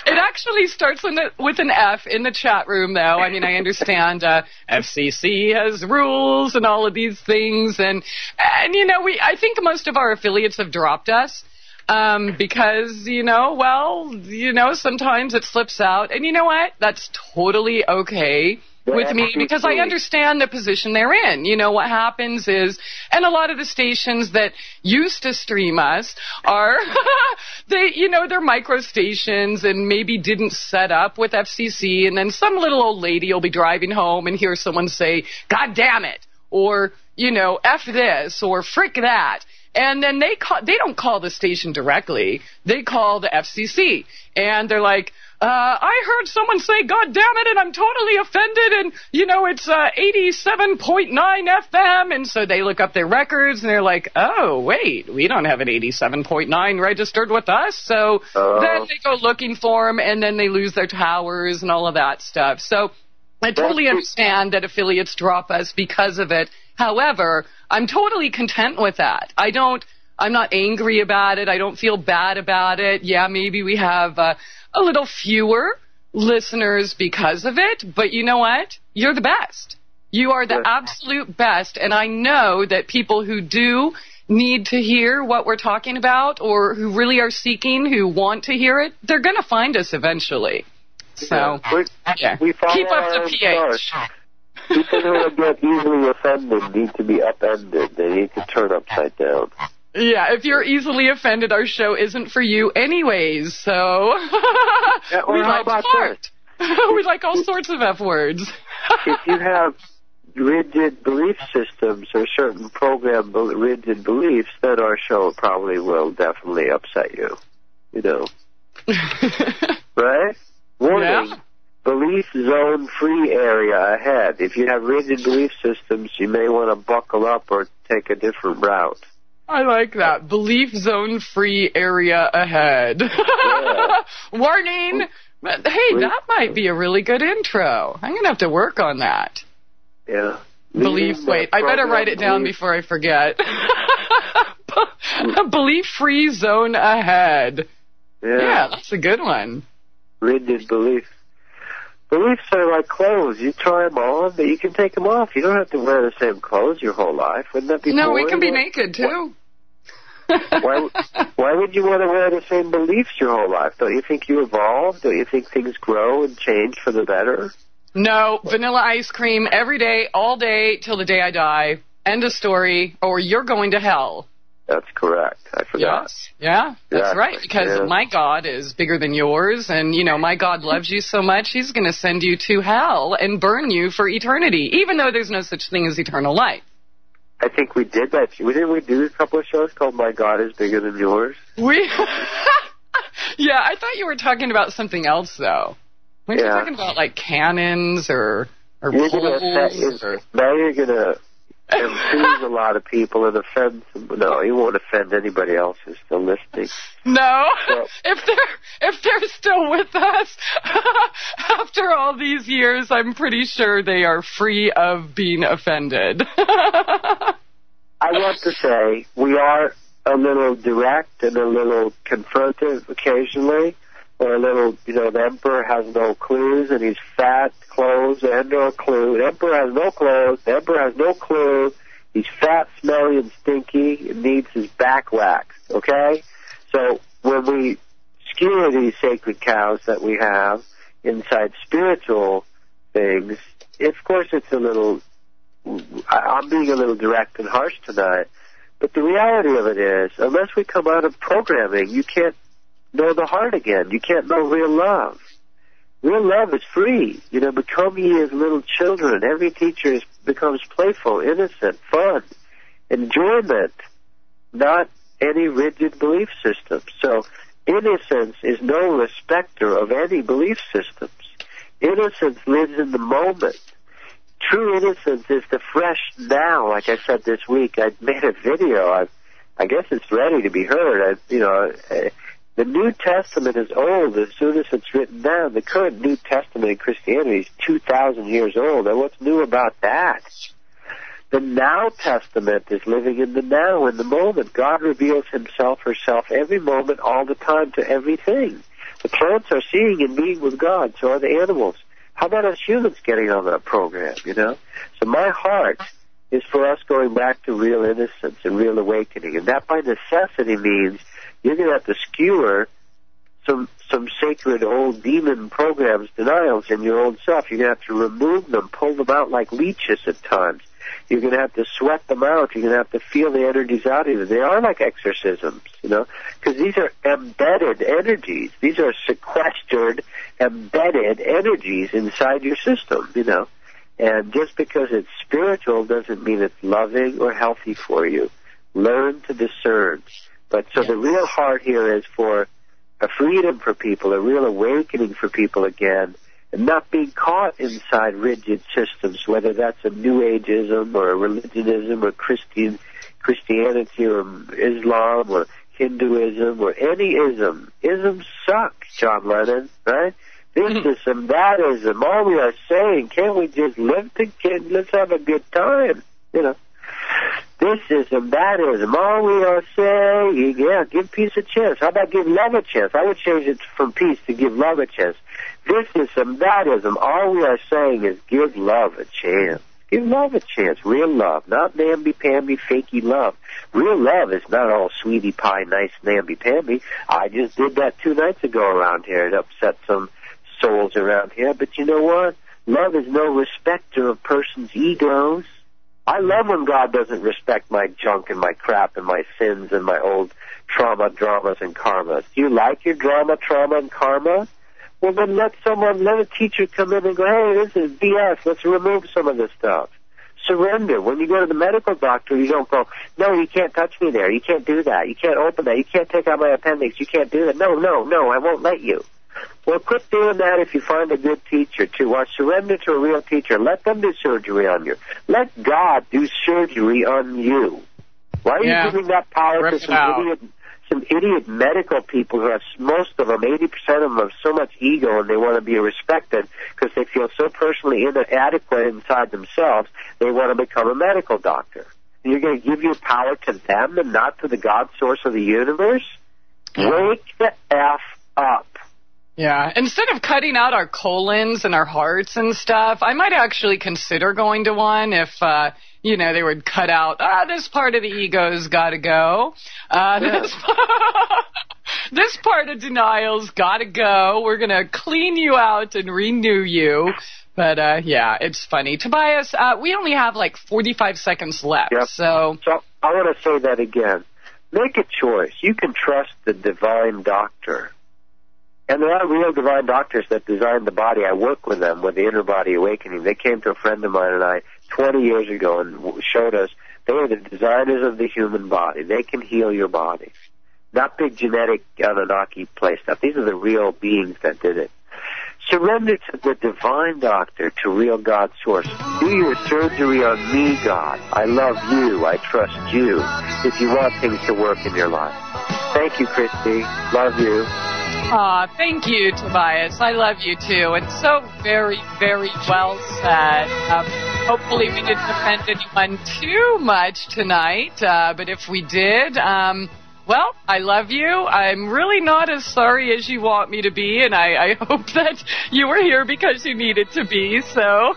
It actually starts with an F in the chat room, though. I mean, I understand FCC has rules and all of these things. And I think most of our affiliates have dropped us because, sometimes it slips out. And you know what? That's totally okay. with me because I understand the position they're in. You know, what happens is, and a lot of the stations that used to stream us are, they're micro stations and maybe didn't set up with FCC, and then some little old lady will be driving home and hear someone say, "God damn it," or, F this, or frick that. And then they don't call the station directly. They call the FCC. And they're like, I heard someone say, "God damn it," and I'm totally offended, and, it's 87.9 FM. And so they look up their records, and they're like, oh, wait, we don't have an 87.9 registered with us. So then they go looking for them, and then they lose their towers and all of that stuff. So I totally understand that affiliates drop us because of it. However, I'm totally content with that. I'm not angry about it. I don't feel bad about it. Yeah, maybe we have a little fewer listeners because of it, but you know what? You're the best. You are the absolute best, and I know that people who do need to hear what we're talking about, or who really are seeking, who want to hear it, they're going to find us eventually. So, we keep up the pH. People who get easily offended need to be upended. They need to turn upside down. Yeah, if you're easily offended, our show isn't for you anyways, so we like fart. We like all sorts of F words. If you have rigid belief systems or certain programmed rigid beliefs, then our show probably will definitely upset you. Right? Warning. Yeah. Belief zone free area ahead. If you have rigid belief systems, you may want to buckle up or take a different route. I like that. Belief zone free area ahead. Yeah. Warning. Hey, that might be a really good intro. I'm going to have to work on that. Yeah. Wait, I better write it down before I forget. Belief free zone ahead. Yeah, that's a good one. Rigid belief. Beliefs are like clothes. You try them on, but you can take them off. You don't have to wear the same clothes your whole life. Wouldn't that be boring? No, we can be naked, too. Why would you want to wear the same beliefs your whole life? Don't you think you evolve? Don't you think things grow and change for the better? No, vanilla ice cream every day, all day, till the day I die. End of story, or you're going to hell. That's correct. I forgot. Yes. Yeah, that's right, because my God is bigger than yours, and, my God loves you so much, he's going to send you to hell and burn you for eternity, even though there's no such thing as eternal life. I think we did that. Didn't we do a couple of shows called My God is Bigger Than Yours? Yeah, I thought you were talking about something else, though. Weren't you talking about, like, cannons or pools? Now you're going to confuse a lot of people and offend them. No, you won't offend anybody else who's still listening. No, well, if they're still with us after all these years, I'm pretty sure they are free of being offended. I want to say we are a little direct and a little confrontive occasionally, or a little, the emperor has no clues, and he's fat, clothes, and no clue. The emperor has no clothes, the emperor has no clue. He's fat, smelly, and stinky, and needs his back waxed, okay? So when we skewer these sacred cows that we have inside spiritual things, of course it's a little, I'm being a little direct and harsh tonight, but the reality of it is, unless we come out of programming, you can't know the heart again. You can't know real love. Real love is free. Become ye as little children. Every teacher becomes playful, innocent, fun, enjoyment, not any rigid belief system. So innocence is no respecter of any belief systems. Innocence lives in the moment. True innocence is the fresh now. Like I said this week, I made a video. I guess it's ready to be heard. The New Testament is old as soon as it's written down. The current New Testament in Christianity is 2,000 years old. And what's new about that? The Now Testament is living in the now, in the moment. God reveals himself, herself, every moment, all the time, to everything. The plants are seeing and being with God, so are the animals. How about us humans getting on that program, So my heart is for us going back to real innocence and real awakening. And that by necessity means you're going to have to skewer some sacred old demon programs, denials in your old self. You're going to have to remove them, pull them out like leeches at times. You're going to have to sweat them out. You're going to have to feel the energies out of you. They are like exorcisms, because these are embedded energies. These are sequestered, embedded energies inside your system, And just because it's spiritual doesn't mean it's loving or healthy for you. Learn to discern. But so the real heart here is for a freedom for people, a real awakening for people again, and not being caught inside rigid systems, whether that's a NewAge-ism or a Religion-ism or Christianity or Islam or Hinduism or any ism. Isms suck, John Lennon, right? This ism, that ism, all we are saying, can't we just live together? Let's have a good time, This ism, that ism, all we are saying, give peace a chance. How about give love a chance? I would change it from peace to give love a chance. This ism, that ism, all we are saying is give love a chance. Give love a chance, real love, not namby-pamby, fakey love. Real love is not all sweetie pie, nice namby-pamby. I just did that 2 nights ago around here. It upset some souls around here, but you know what? Love is no respecter of persons' egos. I love when God doesn't respect my junk and my crap and my sins and my old trauma, dramas, and karmas. Do you like your drama, trauma, and karma? Well, then let a teacher come in and go, hey, this is BS. Let's remove some of this stuff. Surrender. When you go to the medical doctor, you don't go, no, you can't touch me there. You can't do that. You can't open that. You can't take out my appendix. You can't do that. No, I won't let you. Well, quit doing that if you find a good teacher, too. Or surrender to a real teacher. Let them do surgery on you. Let God do surgery on you. Why are you giving that power to some idiot medical people who have, most of them, 80% of them, have so much ego and they want to be respected because they feel so personally inadequate inside themselves, they want to become a medical doctor. And you're going to give your power to them and not to the God source of the universe? Wake the F up. Yeah, instead of cutting out our colons and our hearts and stuff, I might actually consider going to one if, they would cut out, this part of the ego's got to go. This part of denial's got to go. We're going to clean you out and renew you. But, it's funny. Tobias, we only have like 45 seconds left. Yep. So I want to say that again. Make a choice. You can trust the divine doctor. And there are real divine doctors that design the body. I work with them with the Inner Body Awakening. They came to a friend of mine and I 20 years ago and showed us they are the designers of the human body. They can heal your body. Not big genetic Anunnaki play stuff. These are the real beings that did it. Surrender to the divine doctor, to real God source. Do your surgery on me, God. I love you. I trust you. If you want things to work in your life. Thank you, Christie. Love you. Thank you, Tobias. I love you, too. And so very, very well said. Hopefully we didn't offend anyone too much tonight, but if we did, well, I love you. I'm really not as sorry as you want me to be, and I hope that you were here because you needed to be. So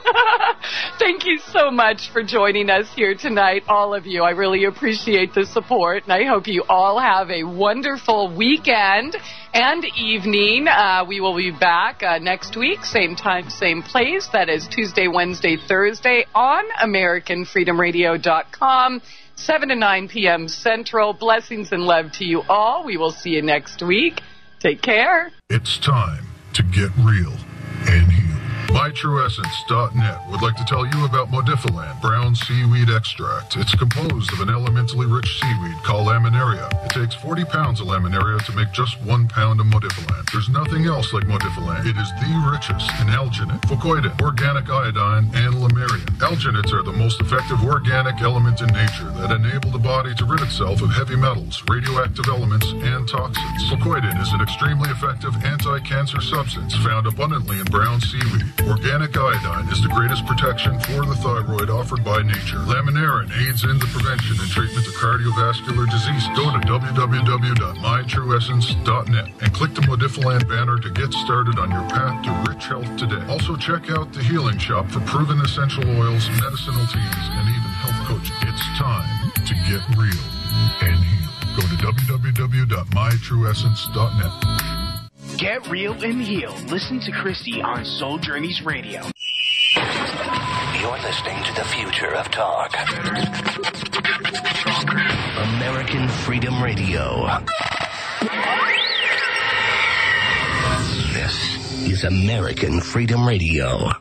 thank you so much for joining us here tonight, all of you. I really appreciate the support, and I hope you all have a wonderful weekend and evening. We will be back next week, same time, same place. That is Tuesday, Wednesday, Thursday on AmericanFreedomRadio.com. 7 to 9 p.m. Central. Blessings and love to you all. We will see you next week. Take care. It's time to get real and heal. MyTrueEssence.net would like to tell you about Modifiland brown seaweed extract. It's composed of an elementally rich seaweed called laminaria. It takes 40 pounds of laminaria to make just 1 pound of Modifiland. There's nothing else like Modifiland. It is the richest in alginate, fucoidin, organic iodine, and lamarian. Alginates are the most effective organic element in nature that enable the body to rid itself of heavy metals, radioactive elements, and toxins. Fucoidin is an extremely effective anti-cancer substance found abundantly in brown seaweed. Organic iodine is the greatest protection for the thyroid offered by nature. Laminarin aids in the prevention and treatment of cardiovascular disease. Go to www.mytrueessence.net and click the Modifiland banner to get started on your path to rich health today. Also check out the Healing Shop for proven essential oils, medicinal teas, and even health coaching. It's time to get real and heal. Go to www.mytrueessence.net. Get real and heal. Listen to Christie on Soul Journeys Radio. You're listening to the future of talk. American Freedom Radio. This is American Freedom Radio.